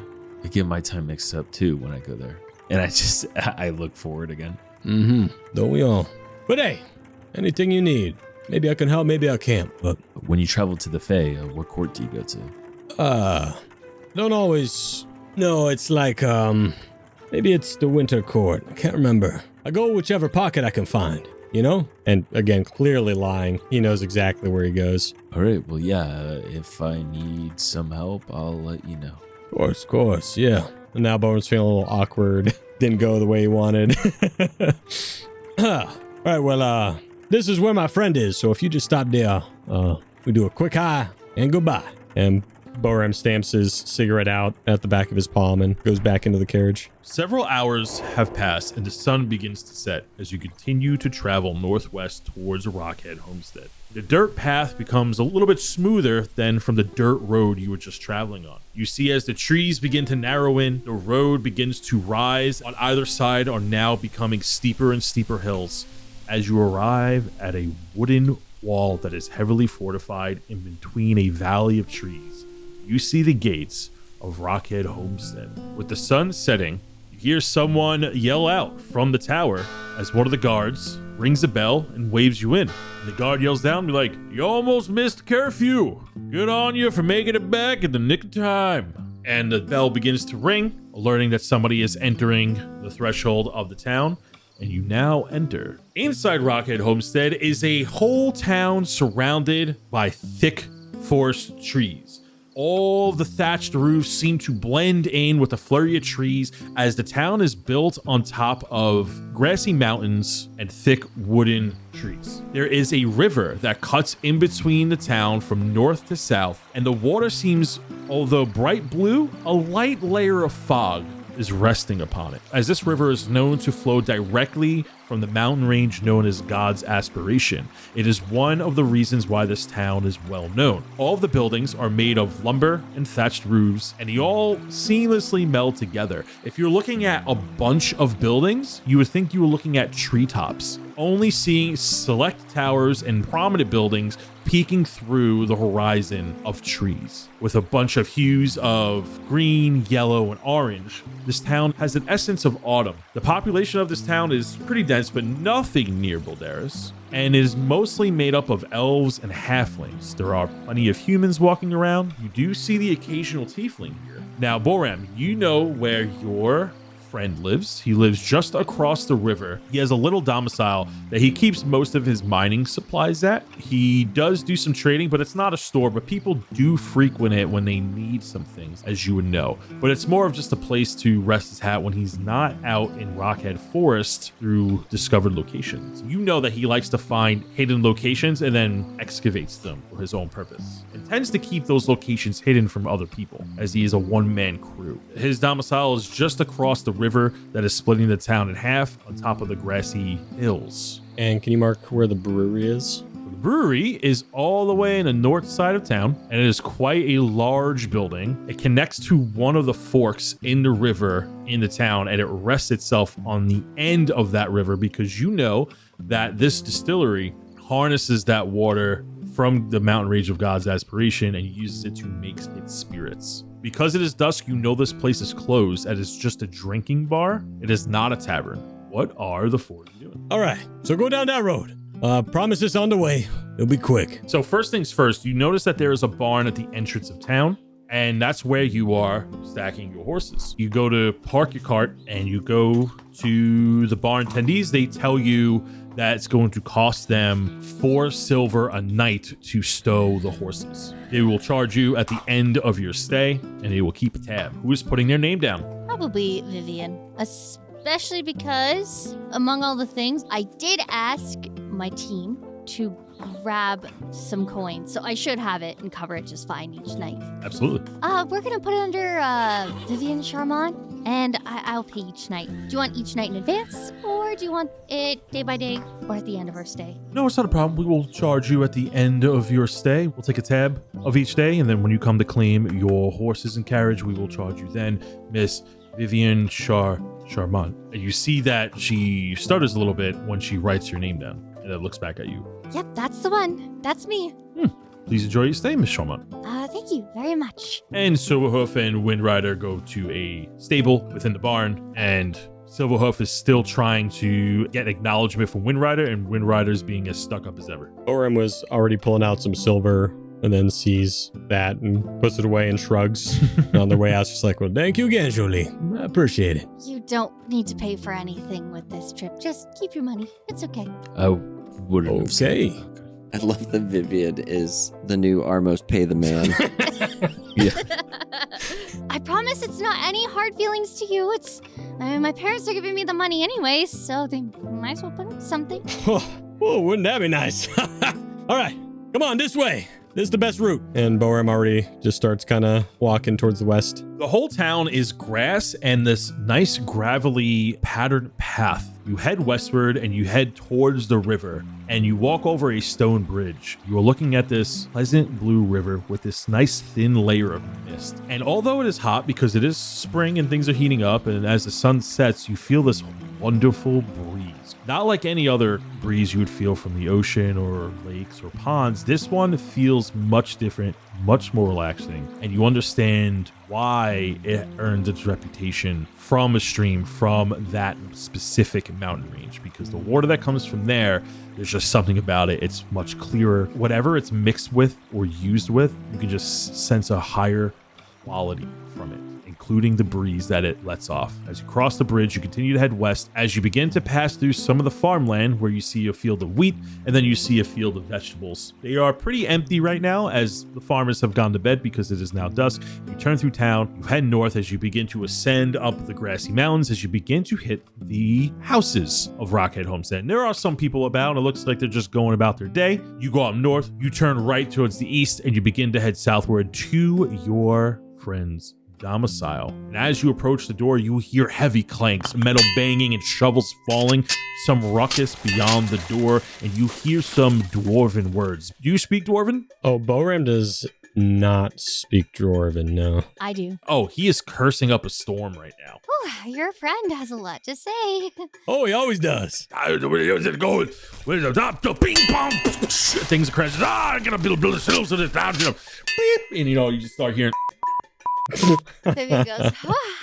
get my time mixed up too when I go there. And I look forward again. Don't we all? But hey, anything you need. Maybe I can help, maybe I can't. But when you travel to the Fae, what court do you go to? Don't always. No, it's like maybe it's the Winter Court. I can't remember. I go whichever pocket I can find, you know? And again, clearly lying. He knows exactly where he goes. All right, well, yeah, if I need some help, I'll let you know. Of course, yeah. And now Boram's feeling a little awkward. Didn't go the way he wanted. All right, well, this is where my friend is. So if you just stop there, we do a quick hi and goodbye. And Boram stamps his cigarette out at the back of his palm and goes back into the carriage. Several hours have passed and the sun begins to set as you continue to travel northwest towards Rockhead Homestead. The dirt path becomes a little bit smoother than from the dirt road you were just traveling on. You see as the trees begin to narrow in, the road begins to rise. On either side are now becoming steeper and steeper hills as you arrive at a wooden wall that is heavily fortified in between a valley of trees. You see the gates of Rockhead Homestead. With the sun setting, you hear someone yell out from the tower as one of the guards rings a bell and waves you in. And the guard yells down, be like, "You almost missed curfew. Good on you for making it back in the nick of time." And the bell begins to ring, alerting that somebody is entering the threshold of the town. And you now enter. Inside Rockhead Homestead is a whole town surrounded by thick forest trees. All the thatched roofs seem to blend in with the flurry of trees as the town is built on top of grassy mountains and thick wooden trees. There is a river that cuts in between the town from north to south, and the water seems, although bright blue, a light layer of fog is resting upon it, as this river is known to flow directly from the mountain range known as God's Aspiration. It is one of the reasons why this town is well known. All of the buildings are made of lumber and thatched roofs, and they all seamlessly meld together. If you're looking at a bunch of buildings, you would think you were looking at treetops, only seeing select towers and prominent buildings peeking through the horizon of trees. With a bunch of hues of green, yellow, and orange, this town has an essence of autumn. The population of this town is pretty dense, but nothing near Balderas, and is mostly made up of elves and halflings. There are plenty of humans walking around. You do see the occasional tiefling here. Now, Boram, you know where your friend lives. He lives just across the river. He has a little domicile that he keeps most of his mining supplies at. He does do some trading, but it's not a store, but people do frequent it when they need some things, as you would know. But it's more of just a place to rest his hat when he's not out in Rockhead Forest through discovered locations. You know that he likes to find hidden locations and then excavates them for his own purpose, and tends to keep those locations hidden from other people, as he is a one-man crew. His domicile is just across the river that is splitting the town in half on top of the grassy hills. And can you mark where the brewery is? The brewery is all the way in the north side of town, and it is quite a large building. It connects to one of the forks in the river in the town, and it rests itself on the end of that river because you know that this distillery harnesses that water from the mountain range of God's aspiration and uses it to make its spirits. Because it is dusk, you know this place is closed and it's just a drinking bar. It is not a tavern. What are the four of you doing? All right, so go down that road. Promise it's on the way. It'll be quick. So first things first, you notice that there is a barn at the entrance of town, and that's where you are stacking your horses. You go to park your cart and you go to the barn attendees. They tell you that it's going to cost them 4 silver a night to stow the horses. They will charge you at the end of your stay, and they will keep a tab. Who is putting their name down? Probably Vivien. Especially because, among all the things, I did ask my team to grab some coins. So I should have it and cover it just fine each night. Absolutely. We're going to put it under Vivien Charmant, and I'll pay each night. Do you want each night in advance, or do you want it day by day, or at the end of our stay? No, it's not a problem. We will charge you at the end of your stay. We'll take a tab of each day, and then when you come to claim your horses and carriage, we will charge you then, Miss Vivien Charmant. And you see that she stutters a little bit when she writes your name down, and then looks back at you. Yep, that's the one. That's me. Please enjoy your stay, Miss Charmant. Thank you very much. And Silverhoof and Windrider go to a stable within the barn, and Silverhoof is still trying to get acknowledgement from Windrider, and Windrider's being as stuck up as ever. Boram was already pulling out some silver and then sees that and puts it away and shrugs. And on their way out, she's like, well, thank you again, Jolie. I appreciate it. You don't need to pay for anything with this trip. Just keep your money. It's okay. I wouldn't have said Okay. that. I love that Vivien is the new Armos pay the man. I promise it's not any hard feelings to you. My parents are giving me the money anyways, so they might as well put up something. Oh, wouldn't that be nice? All right, come on, this way. This is the best route. And Boram already just starts kind of walking towards the west. The whole town is grass and this nice gravelly patterned path. You head westward and you head towards the river, and you walk over a stone bridge. You are looking at this pleasant blue river with this nice thin layer of mist. And although it is hot because it is spring and things are heating up, and as the sun sets, you feel this wonderful breeze. Not like any other breeze you would feel from the ocean or lakes or ponds. This one feels much different, much more relaxing, and you understand why it earned its reputation from a stream from that specific mountain range, because the water that comes from there, there's just something about it. It's much clearer. Whatever it's mixed with or used with, you can just sense a higher quality from it, including the breeze that it lets off. As you cross the bridge, you continue to head west. As you begin to pass through some of the farmland where you see a field of wheat and then you see a field of vegetables. They are pretty empty right now as the farmers have gone to bed because it is now dusk. You turn through town, you head north as you begin to ascend up the grassy mountains as you begin to hit the houses of Rockhead Homestead. And there are some people about. It looks like they're just going about their day. You go up north, you turn right towards the east, and you begin to head southward to your friend's domicile. And as you approach the door, you hear heavy clanks, metal banging, and shovels falling, some ruckus beyond the door, and you hear some dwarven words. Do you speak dwarven? Oh, Boram does not speak Dwarven, no. I do. Oh, he is cursing up a storm right now. Whew, your friend has a lot to say. Oh, he always does. Where's it going? Where's the top? The ping pong. Things are crashing. I gotta build a shelf so this down. Beep. And you just start hearing. Vivian goes,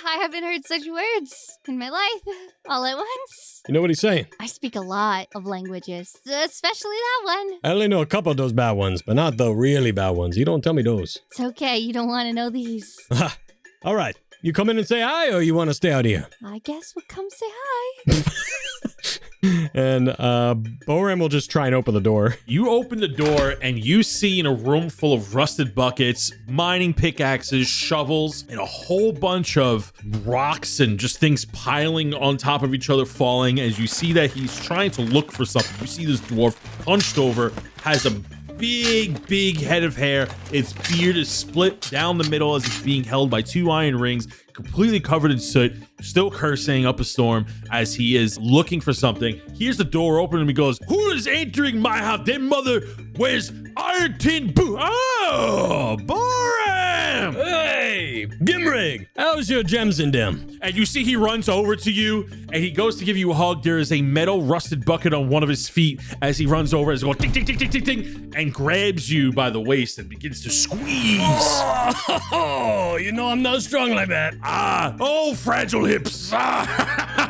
I haven't heard such words in my life all at once. You know what he's saying? I speak a lot of languages, especially that one. I only know a couple of those bad ones, but not the really bad ones. You don't tell me those. It's okay, you don't want to know these. All right, You come in and say hi, or you want to stay out here? I guess we'll come say hi. And Boram will just try and open the door. You open the door and you see in a room full of rusted buckets, mining pickaxes, shovels, and a whole bunch of rocks and just things piling on top of each other, falling. As you see that he's trying to look for something. You see this dwarf hunched over, has a big head of hair. Its beard is split down the middle as it's being held by 2 iron rings, completely covered in soot, still cursing up a storm as he is looking for something. Here's the door open and he goes, "Who is entering my house? Their mother wears iron tin boot." Oh, Boram! Hey, Gimrig, how's your gems in them? And you see he runs over to you and he goes to give you a hug. There is a metal rusted bucket on one of his feet as he runs over, as he goes ding, ding, ding, ding, ding, ding, and grabs you by the waist and begins to squeeze. Oh, you know I'm not strong like that. Oh, fragile hips.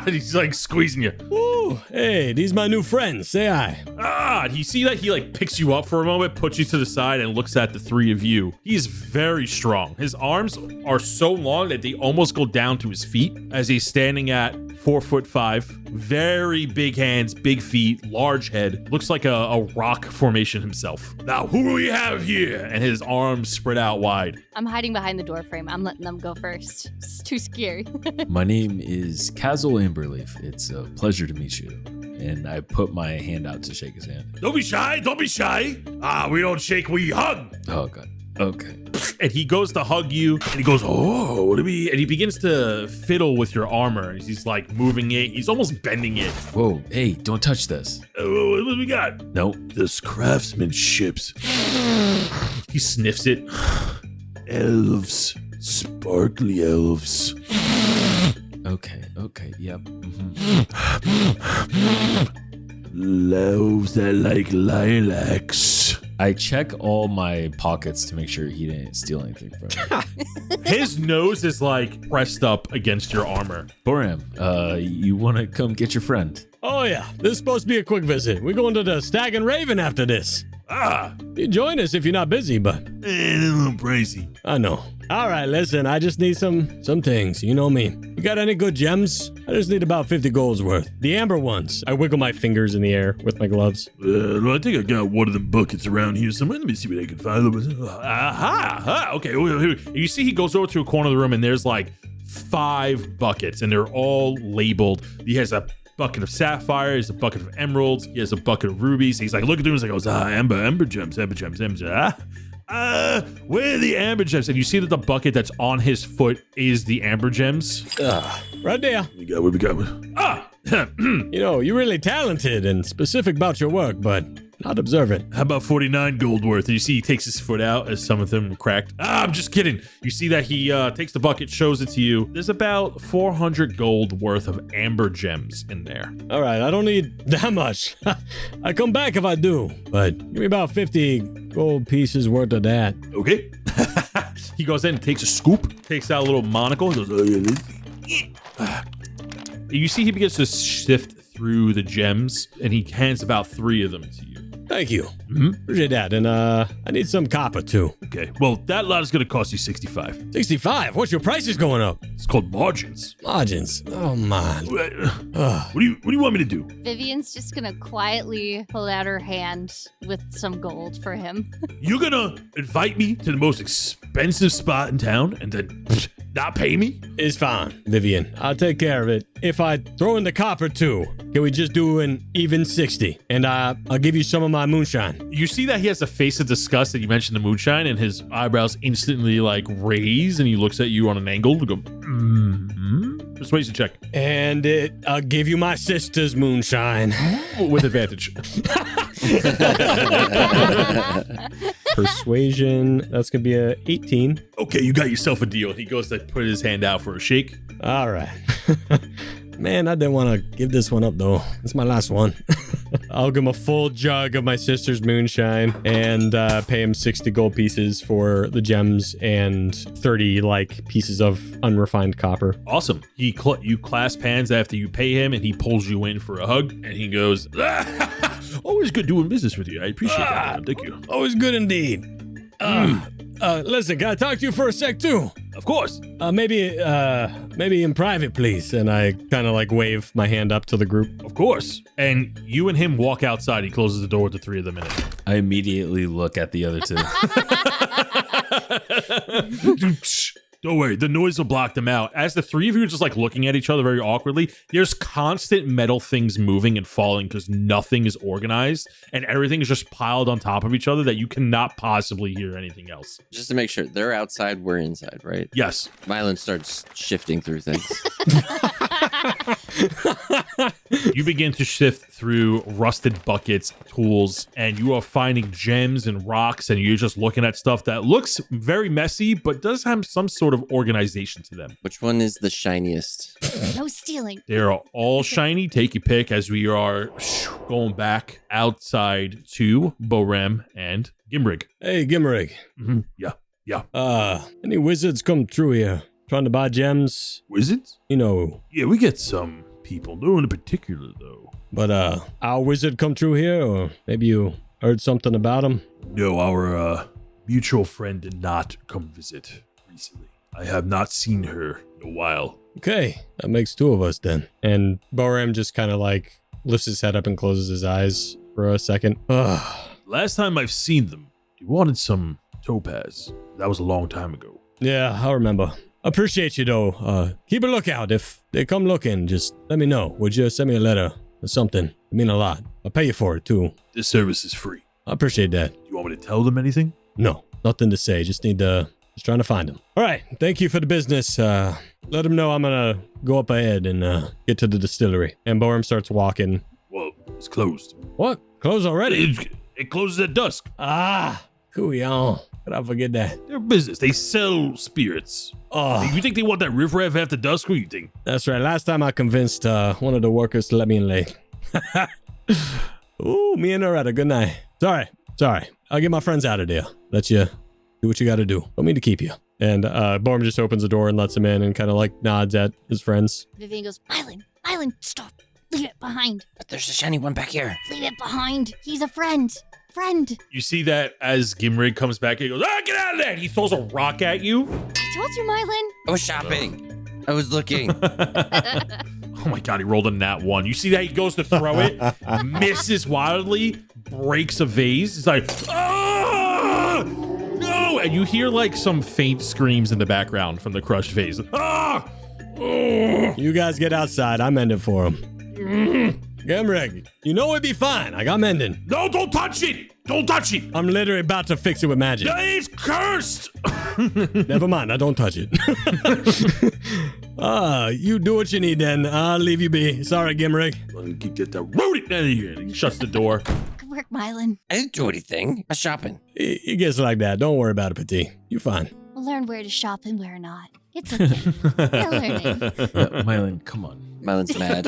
He's like squeezing you. Ooh, hey, these my new friends. Say hi. You see that he like picks you up for a moment, puts you to the side, and looks at the 3 of you. He is very strong. His arms are so long that they almost go down to his feet as he's standing at 4'5". Very big hands, big feet, large head. Looks like a rock formation himself. Now, who do we have here? And his arms spread out wide. I'm hiding behind the door frame. I'm letting them go first. It's too scary. My name is Kaz'il Amberleaf. It's a pleasure to meet you. And I put my hand out to shake his hand. Don't be shy. Don't be shy. We don't shake, we hug. Oh, God. Okay. And he goes to hug you, and he goes, "Oh, what do we?" And he begins to fiddle with your armor. He's like moving it. He's almost bending it. Whoa, hey, don't touch this. What do we got? Nope. This craftsmanship's. He sniffs it. Elves, sparkly elves. Okay, yep. Elves that like lilacs. I check all my pockets to make sure he didn't steal anything from me. His nose is like pressed up against your armor. Boram, you want to come get your friend? Oh, yeah. This is supposed to be a quick visit. We're going to the Stag and Raven after this. You join us if you're not busy, but... a little pricey. I know. All right, listen, I just need some things. You know me. You got any good gems? I just need about 50 gold's worth. The amber ones. I wiggle my fingers in the air with my gloves. I think I got one of them buckets around here somewhere. Let me see what I can find. Okay. You see he goes over to a corner of the room and there's like 5 buckets and they're all labeled. He has a bucket of sapphires, a bucket of emeralds. He has a bucket of rubies. He's like, look at them. He's like, goes, amber gems. Where are the amber gems? And you see that the bucket that's on his foot is the amber gems. Right there. What we got? You know, you're really talented and specific about your work, but not observant. How about 49 gold worth? And you see he takes his foot out as some of them cracked. I'm just kidding. You see that he takes the bucket, shows it to you. There's about 400 gold worth of amber gems in there. All right, I don't need that much. I come back if I do, but give me about 50 gold pieces worth of that. Okay. He goes in, takes a scoop, takes out a little monocle. He goes, you see he begins to sift through the gems, and he hands about 3 of them to you. Thank you. Appreciate that. And I need some copper too. Okay. Well, that lot is going to cost you 65. 65? What's your prices going up? It's called margins. Margins? Oh, man. What do you want me to do? Vivien's just gonna quietly pull out her hand with some gold for him. You're going to invite me to the most expensive spot in town and then not pay me? It's fine, Vivien. I'll take care of it. If I throw in the copper too, can we just do an even 60? And I'll give you some of my moonshine. You see that he has a face of disgust that you mentioned the moonshine, and his eyebrows instantly like raise, and he looks at you on an angle to go, persuasion check. And I'll give you my sister's moonshine. With advantage. Persuasion, that's gonna be a 18. Okay, you got yourself a deal. He goes to put his hand out for a shake. All right. Man, I didn't want to give this one up though. It's my last one. I'll give him a full jug of my sister's moonshine and pay him 60 gold pieces for the gems and 30 like pieces of unrefined copper. Awesome. You clasp hands after you pay him, and he pulls you in for a hug, and he goes, always good doing business with you. I appreciate that, man. Thank you. Always good indeed. Listen, can I talk to you for a sec too? Of course. Maybe in private, please. And I kind of like wave my hand up to the group. Of course. And you and him walk outside. He closes the door with the three of them in it. I immediately look at the other two. Don't worry, the noise will block them out. As the three of you are just like looking at each other very awkwardly, there's constant metal things moving and falling because nothing is organized and everything is just piled on top of each other that you cannot possibly hear anything else. Just to make sure, they're outside, we're inside, right? Yes. Myelin starts shifting through things. You begin to shift through rusted buckets, tools, and you are finding gems and rocks, and you're just looking at stuff that looks very messy, but does have some sort of organization to them. Which one is the shiniest? No stealing. They are all shiny. Take your pick as we are going back outside to Boram and Gimrig. Hey, Gimrig. Mm-hmm. Yeah. Any wizards come through here trying to buy gems? Wizards? You know. Yeah, we get some people. No one in particular, though. But our wizard come through here, or maybe you heard something about him? No, our mutual friend did not come visit recently. I have not seen her in a while. Okay, that makes two of us then. And Boram just kind of like lifts his head up and closes his eyes for a second. Last time I've seen them, they wanted some topaz. That was a long time ago. Yeah, I remember. Appreciate you though. Keep a lookout. If they come looking, just let me know. Would you send me a letter or something? It mean a lot. I'll pay you for it too. This service is free. I appreciate that. Do you want me to tell them anything? No, nothing to say. Just need to, just trying to find them. All right. Thank you for the business. Let them know I'm gonna go up ahead and get to the distillery. And Boram starts walking. Well, it's closed. What? Closed already? It closes at dusk. Ah, cool, y'all. Could I forget that? They're business. They sell spirits. Oh, You think they want that riffraff after dusk? What do you think? that's right. Last time I convinced one of the workers to let me in late. Ooh, me and her had a good night. Sorry. I'll get my friends out of there. Let you do what you got to do. Don't mean to keep you. And Boram just opens the door and lets him in and kind of like nods at his friends. Vivien goes, Myelin, stop. Leave it behind. But there's a shiny one back here. Leave it behind. He's a friend. You see that as Gimrig comes back, he goes, get out of there! He throws a rock at you. I told you, Myelin. I was shopping. I was looking. Oh my god, he rolled a nat 1. You see that? He goes to throw it, misses wildly, breaks a vase. It's like, ah! No! And you hear like some faint screams in the background from the crushed vase. Ah! Oh! You guys get outside. I'm mending for him. Gimrig, you know it'd be fine. I got mending. No, don't touch it! Don't touch it! I'm literally about to fix it with magic. It's cursed! Never mind. I don't touch it. You do what you need then. I'll leave you be. Sorry, Gimrig. Let me get that rodent out of here. And he shuts the door. Good work, Myelin. I didn't do anything. I was shopping. It gets like that. Don't worry about it, Petit. You're fine. We'll learn where to shop and where not. It's okay. We're learning. Myelin, come on. Mylin's mad,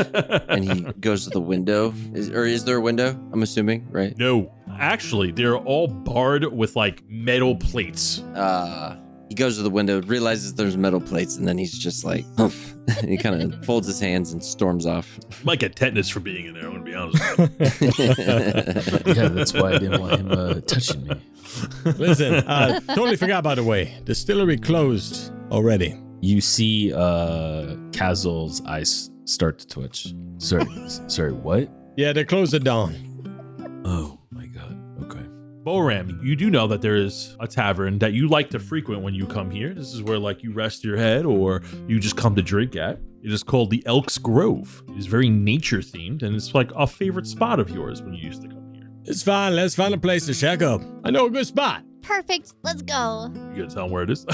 and he goes to the window. Is there a window? I'm assuming, right? No, actually, they're all barred with like metal plates. He goes to the window, realizes there's metal plates, and then he's just like, humph. He kind of folds his hands and storms off. Might get tetanus for being in there, I'm gonna be honest with you. Yeah, that's why I didn't want him touching me. Listen, totally forgot, by the way. Distillery closed already. You see Kaz'il's eyes start to twitch. Sorry, what? Yeah, they closed at dawn. Oh my god. Okay. Boram, you do know that there is a tavern that you like to frequent when you come here. This is where like you rest your head or you just come to drink at. It is called the Elk's Grove. It is very nature themed and it's like a favorite spot of yours when you used to come here. It's fine. Let's find a place to shack up. I know a good spot. Perfect. Let's go. You gonna tell them where it is?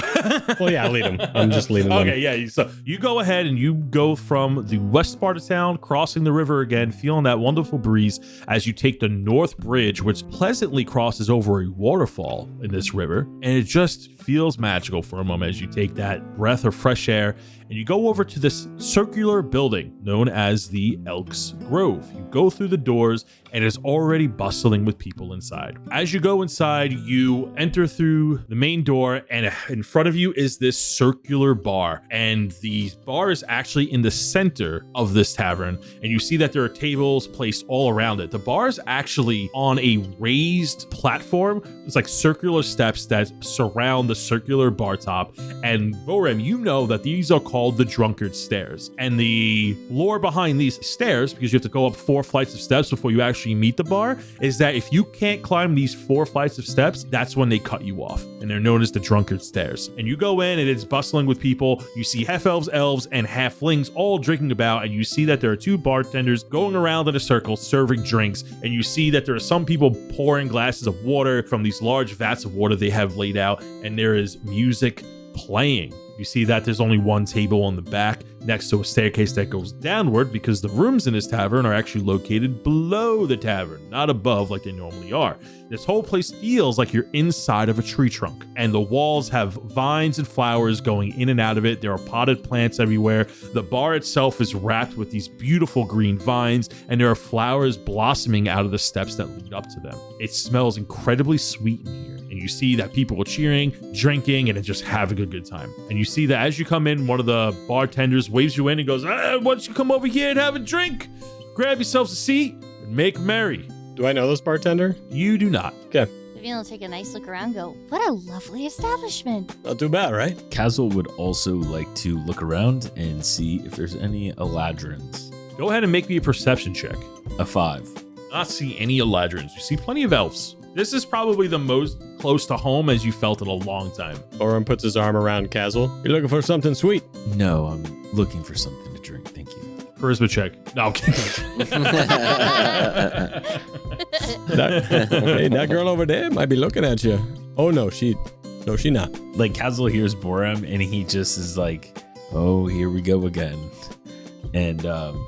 Well, yeah, I'll lead him. I'm just leading them. Okay, yeah. So you go ahead and you go from the west part of town, crossing the river again, feeling that wonderful breeze as you take the North Bridge, which pleasantly crosses over a waterfall in this river. And it just feels magical for a moment as you take that breath of fresh air and you go over to this circular building known as the Elk's Grove. You go through the doors, and it's already bustling with people inside. As you go inside, you enter through the main door, and in front of you is this circular bar, and the bar is actually in the center of this tavern, and you see that there are tables placed all around it. The bar is actually on a raised platform. It's like circular steps that surround the circular bar top, and Boram, you know that these are called the Drunkard Stairs, and the lore behind these stairs, because you have to go up 4 flights of steps before you actually meet the bar, is that if you can't climb these 4 flights of steps, that's when they cut you off, and they're known as the Drunkard Stairs. And you go in, and it's bustling with people. You see half-elves, elves, and halflings all drinking about, and you see that there are 2 bartenders going around in a circle serving drinks, and you see that there are some people pouring glasses of water from these large vats of water they have laid out, and there is music playing. You see that there's only 1 table on the back next to a staircase that goes downward, because the rooms in this tavern are actually located below the tavern, not above like they normally are. This whole place feels like you're inside of a tree trunk, and the walls have vines and flowers going in and out of it. There are potted plants everywhere. The bar itself is wrapped with these beautiful green vines, and there are flowers blossoming out of the steps that lead up to them. It smells incredibly sweet in here. And you see that people are cheering, drinking, and just having a good time. And you see that as you come in, one of the bartenders waves you in and goes, why don't you come over here and have a drink? Grab yourselves a seat and make merry. Do I know this bartender? You do not. Okay. Vivien will take a nice look around and go, what a lovely establishment. Not too bad, right? Kaz'il would also like to look around and see if there's any Eladrins. Go ahead and make me a perception check. A 5. Not see any Eladrins. You see plenty of elves. This is probably the most close to home as you felt in a long time. Oren puts his arm around Kaz'il. You're looking for something sweet? No, I'm looking for something to drink. Thank you. Charisma check. No, I'm kidding. That girl over there might be looking at you. Oh, no, she not. Like, Kaz'il hears Boram, and he just is like, oh, here we go again. And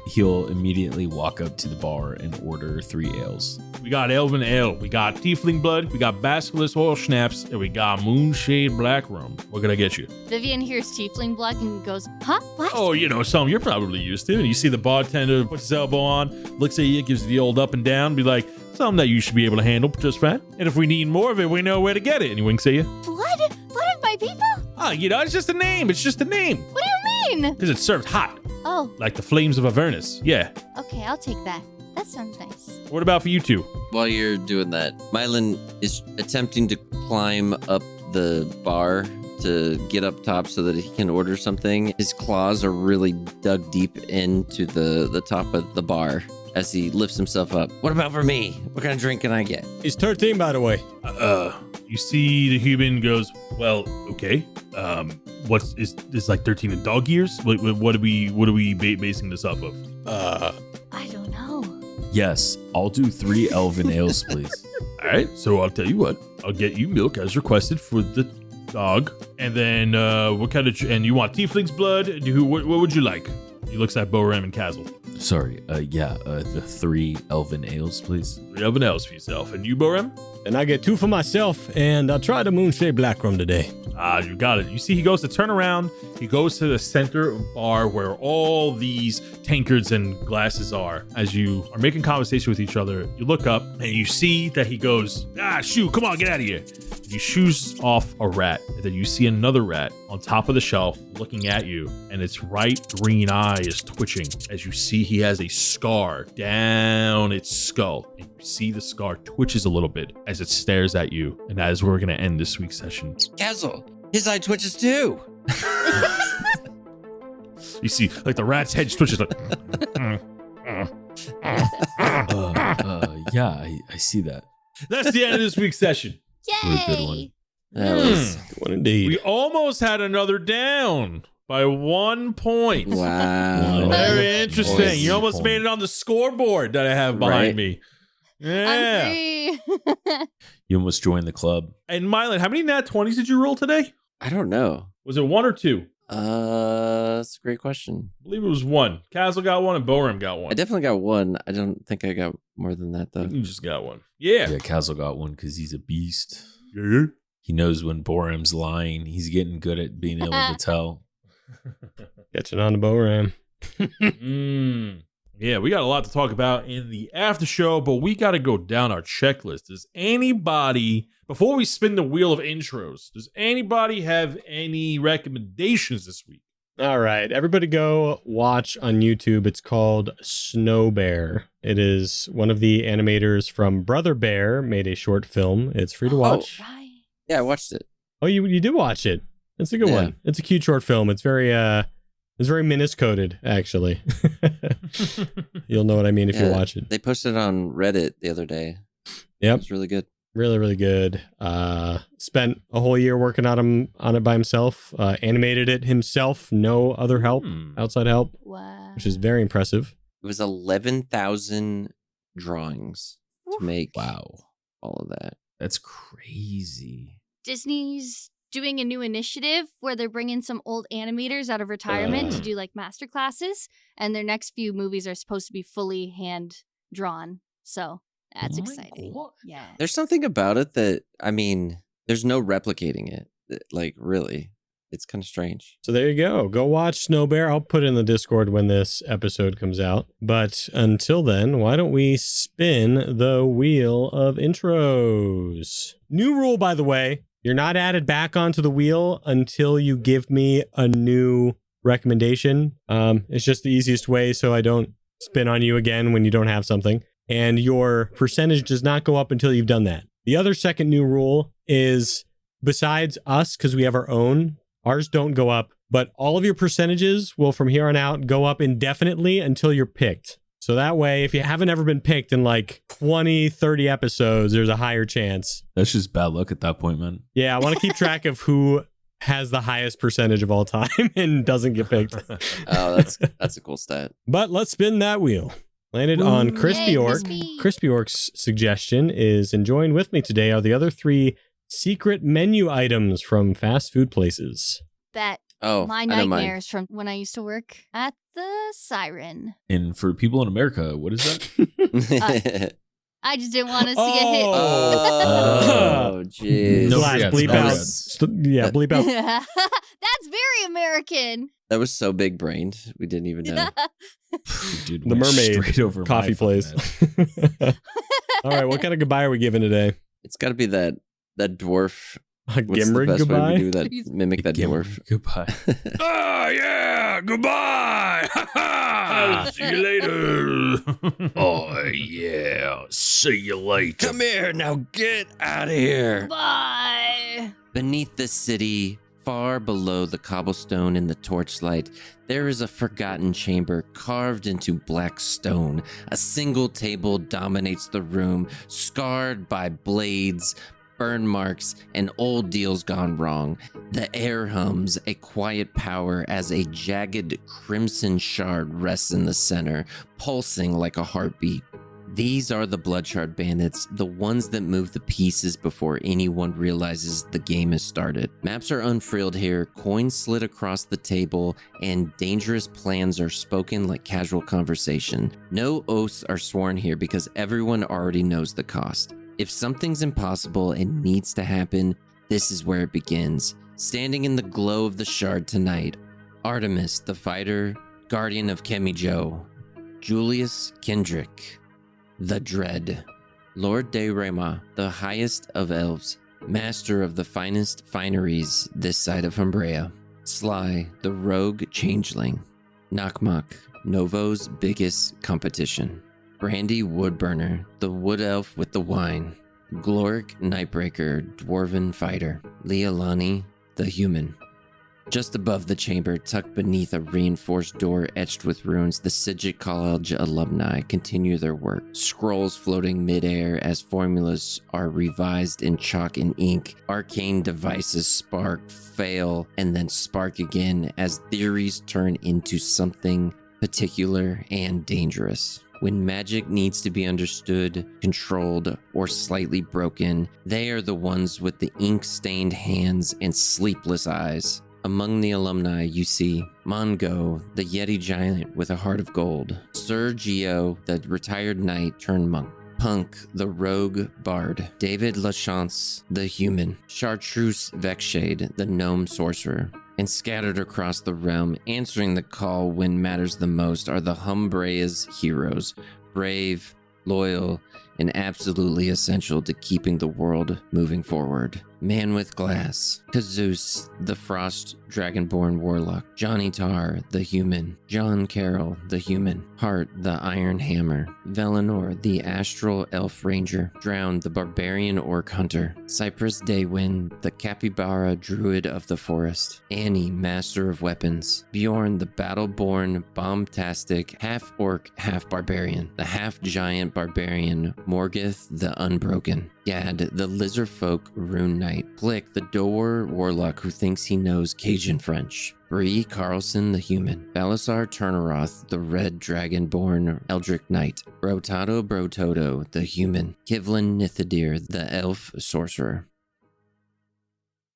he'll immediately walk up to the bar and order 3 ales. We got Elven Ale, we got Tiefling Blood, we got Basilisk Oil Schnapps, and we got Moonshade Black Rum. What can I get you? Vivien hears Tiefling Blood and goes, huh? What? Oh, you know, something you're probably used to. And you see the bartender puts his elbow on, looks at you, gives you the old up and down, be like, something that you should be able to handle just fine. And if we need more of it, we know where to get it. And he winks at you. Blood? Blood of my people? Oh, you know, it's just a name. It's just a name. What do you mean? Because it's served hot, Oh, like the flames of Avernus. Yeah. okay, I'll take that. That sounds nice. What about for you two? While you're doing that, Myelin is attempting to climb up the bar to get up top so that he can order something. His claws are really dug deep into the top of the bar as he lifts himself up. What about for me? What kind of drink can I get? He's 13, by the way. You see the human goes, well, okay. What's is like 13 in dog years? What are we basing this off of? I don't know. Yes, I'll do 3 elven ales, please. All right, so I'll tell you what. I'll get you milk as requested for the dog, and then what kind of and you want tiefling's blood? What would you like? He looks at Boram and Kaz'il. Sorry, the 3 elven ales, please. 3 elven ales for yourself, and you, Boram? And I get 2 for myself, and I'll try the Moonshade Black Rum today. You got it. You see, he goes to turn around. He goes to the center bar where all these tankards and glasses are. As you are making conversation with each other, you look up and you see that he goes, shoo, come on, get out of here. He shoos off a rat. And then you see another rat on top of the shelf looking at you, and its right green eye is twitching as you see he has a scar down its skull. And you see the scar twitches a little bit as it stares at you. And that is where we're going to end this week's session. Kaz'il, his eye twitches too. You see, like the rat's head twitches like. Yeah, I see that. That's the end of this week's session. Yay! Really good one. That was Good one indeed. We almost had another down by 1 point. wow. Very interesting. Boys. You almost made it on the scoreboard that I have behind Right. me. Yeah. I'm free. You almost joined the club. And Myelin, how many nat 20s did you roll today? I don't know. Was it 1 or 2? That's a great question. I believe it was 1. Kaz'il got 1 and Boram got 1. I definitely got 1. I don't think I got more than that though. You just got 1. Yeah. Yeah, Kaz'il got 1 because he's a beast. Yeah. He knows when Boram's lying. He's getting good at being able to tell. Catching on to Boram. Yeah, we got a lot to talk about in the after show, but we got to go down our checklist. Does anybody, before we spin the wheel of intros, does anybody have any recommendations this week? All right, everybody go watch on YouTube. It's called Snow Bear. It is one of the animators from Brother Bear made a short film. It's free to watch. Right. Yeah, I watched it. Oh, you did watch it. It's a good one. It's a cute short film. It's very minuscoded, actually. You'll know what I mean if you watch it. They posted it on Reddit the other day. Yep. It's really good. Really, really good. Spent a whole year working on it by himself. Animated it himself. No other help, outside help. Wow. Which is very impressive. It was 11,000 drawings to make Wow. all of that. That's crazy. Disney's doing a new initiative where they're bringing some old animators out of retirement to do like master classes, and their next few movies are supposed to be fully hand drawn. So that's exciting. God. Yeah. There's something about it that, I mean, there's no replicating it. Like, really. It's kind of strange. So there you go. Go watch Snow Bear. I'll put it in the Discord when this episode comes out. But until then, why don't we spin the wheel of intros? New rule, by the way. You're not added back onto the wheel until you give me a new recommendation. It's just the easiest way so I don't spin on you again when you don't have something. And your percentage does not go up until you've done that. The other second new rule is, besides us, because we have our own, ours don't go up, but all of your percentages will from here on out go up indefinitely until you're picked. So that way, if you haven't ever been picked in like 20, 30 episodes, there's a higher chance. That's just bad luck at that point, man. Yeah, I want to keep track of who has the highest percentage of all time and doesn't get picked. Oh, that's a cool stat. But let's spin that wheel. Landed on Crispy Yay, Orc. Crispy. Crispy Orc's suggestion is, and join with me today are the other 3 secret menu items from fast food places. That Oh, my I know mine. nightmares from when I used to work at the Siren. And for people in America, what is that? I just didn't want us to get hit. Oh, jeez. No Slash forgets, bleep no out. forgets. Bleep out. That's very American. That was so big brained. We didn't even know. Dude, The went Mermaid straight over coffee my place. fucking All right, what kind of goodbye are we giving today? It's got to be that dwarf. A What's the Gimrig best way goodbye? we do that? Please. Mimic that head. dwarf. Goodbye. Oh, yeah. Goodbye. I'll see you later. Oh, yeah. See you later. Come here, now get out of here. Bye. Beneath the city, far below the cobblestone in the torchlight, there is a forgotten chamber carved into black stone. A single table dominates the room, scarred by blades, burn marks, and old deals gone wrong. The air hums a quiet power as a jagged crimson shard rests in the center, pulsing like a heartbeat. These are the Bloodshard Bandits, the ones that move the pieces before anyone realizes the game has started. Maps are unfrilled here, coins slid across the table, and dangerous plans are spoken like casual conversation. No oaths are sworn here because everyone already knows the cost. If something's impossible and needs to happen, this is where it begins. Standing in the glow of the shard tonight, Artemis, the fighter, guardian of Kemijo, Julius Kendrick, the Dread, Lord de Rema, the highest of elves, master of the finest fineries this side of Umbrea, Sly, the rogue changeling, Nakmak, Novo's biggest competition, Brandy Woodburner, the wood elf with the wine, Gloric Nightbreaker, dwarven fighter, Leilani, the human. Just above the chamber, tucked beneath a reinforced door etched with runes, the Sigil College alumni continue their work. Scrolls floating midair as formulas are revised in chalk and ink. Arcane devices spark, fail, and then spark again as theories turn into something particular and dangerous. When magic needs to be understood, controlled, or slightly broken, they are the ones with the ink-stained hands and sleepless eyes. Among the alumni, you see Mongo, the Yeti giant with a heart of gold, Sir Geo, the retired knight turned monk, Punk, the rogue bard, David Lachance, the human, Chartreuse Vexshade, the gnome sorcerer, And scattered across the realm, answering the call when matters the most, are the Humbrea's heroes, brave, loyal, and absolutely essential to keeping the world moving forward. Man with Glass, Kaz'il, the Frost Dragonborn Warlock, Johnny Tar, the Human, John Carroll, the Human, Hart, the Iron Hammer, Velinor, the Astral Elf Ranger, Drown, the Barbarian Orc Hunter, Cypress Daywind, the Capybara Druid of the Forest, Annie, Master of Weapons, Bjorn, the Battleborn Bombtastic Half-Orc, Half-Barbarian, the Half-Giant Barbarian, Morgith, the Unbroken, Gad, the Lizardfolk Rune Knight, Blick, the Door Warlock who thinks he knows Cajun French, Bree Carlson, the Human, Balasar Turneroth, the Red Dragonborn Eldritch Knight, Brotato Brototo, the Human, Kivlin Nithidir, the Elf Sorcerer,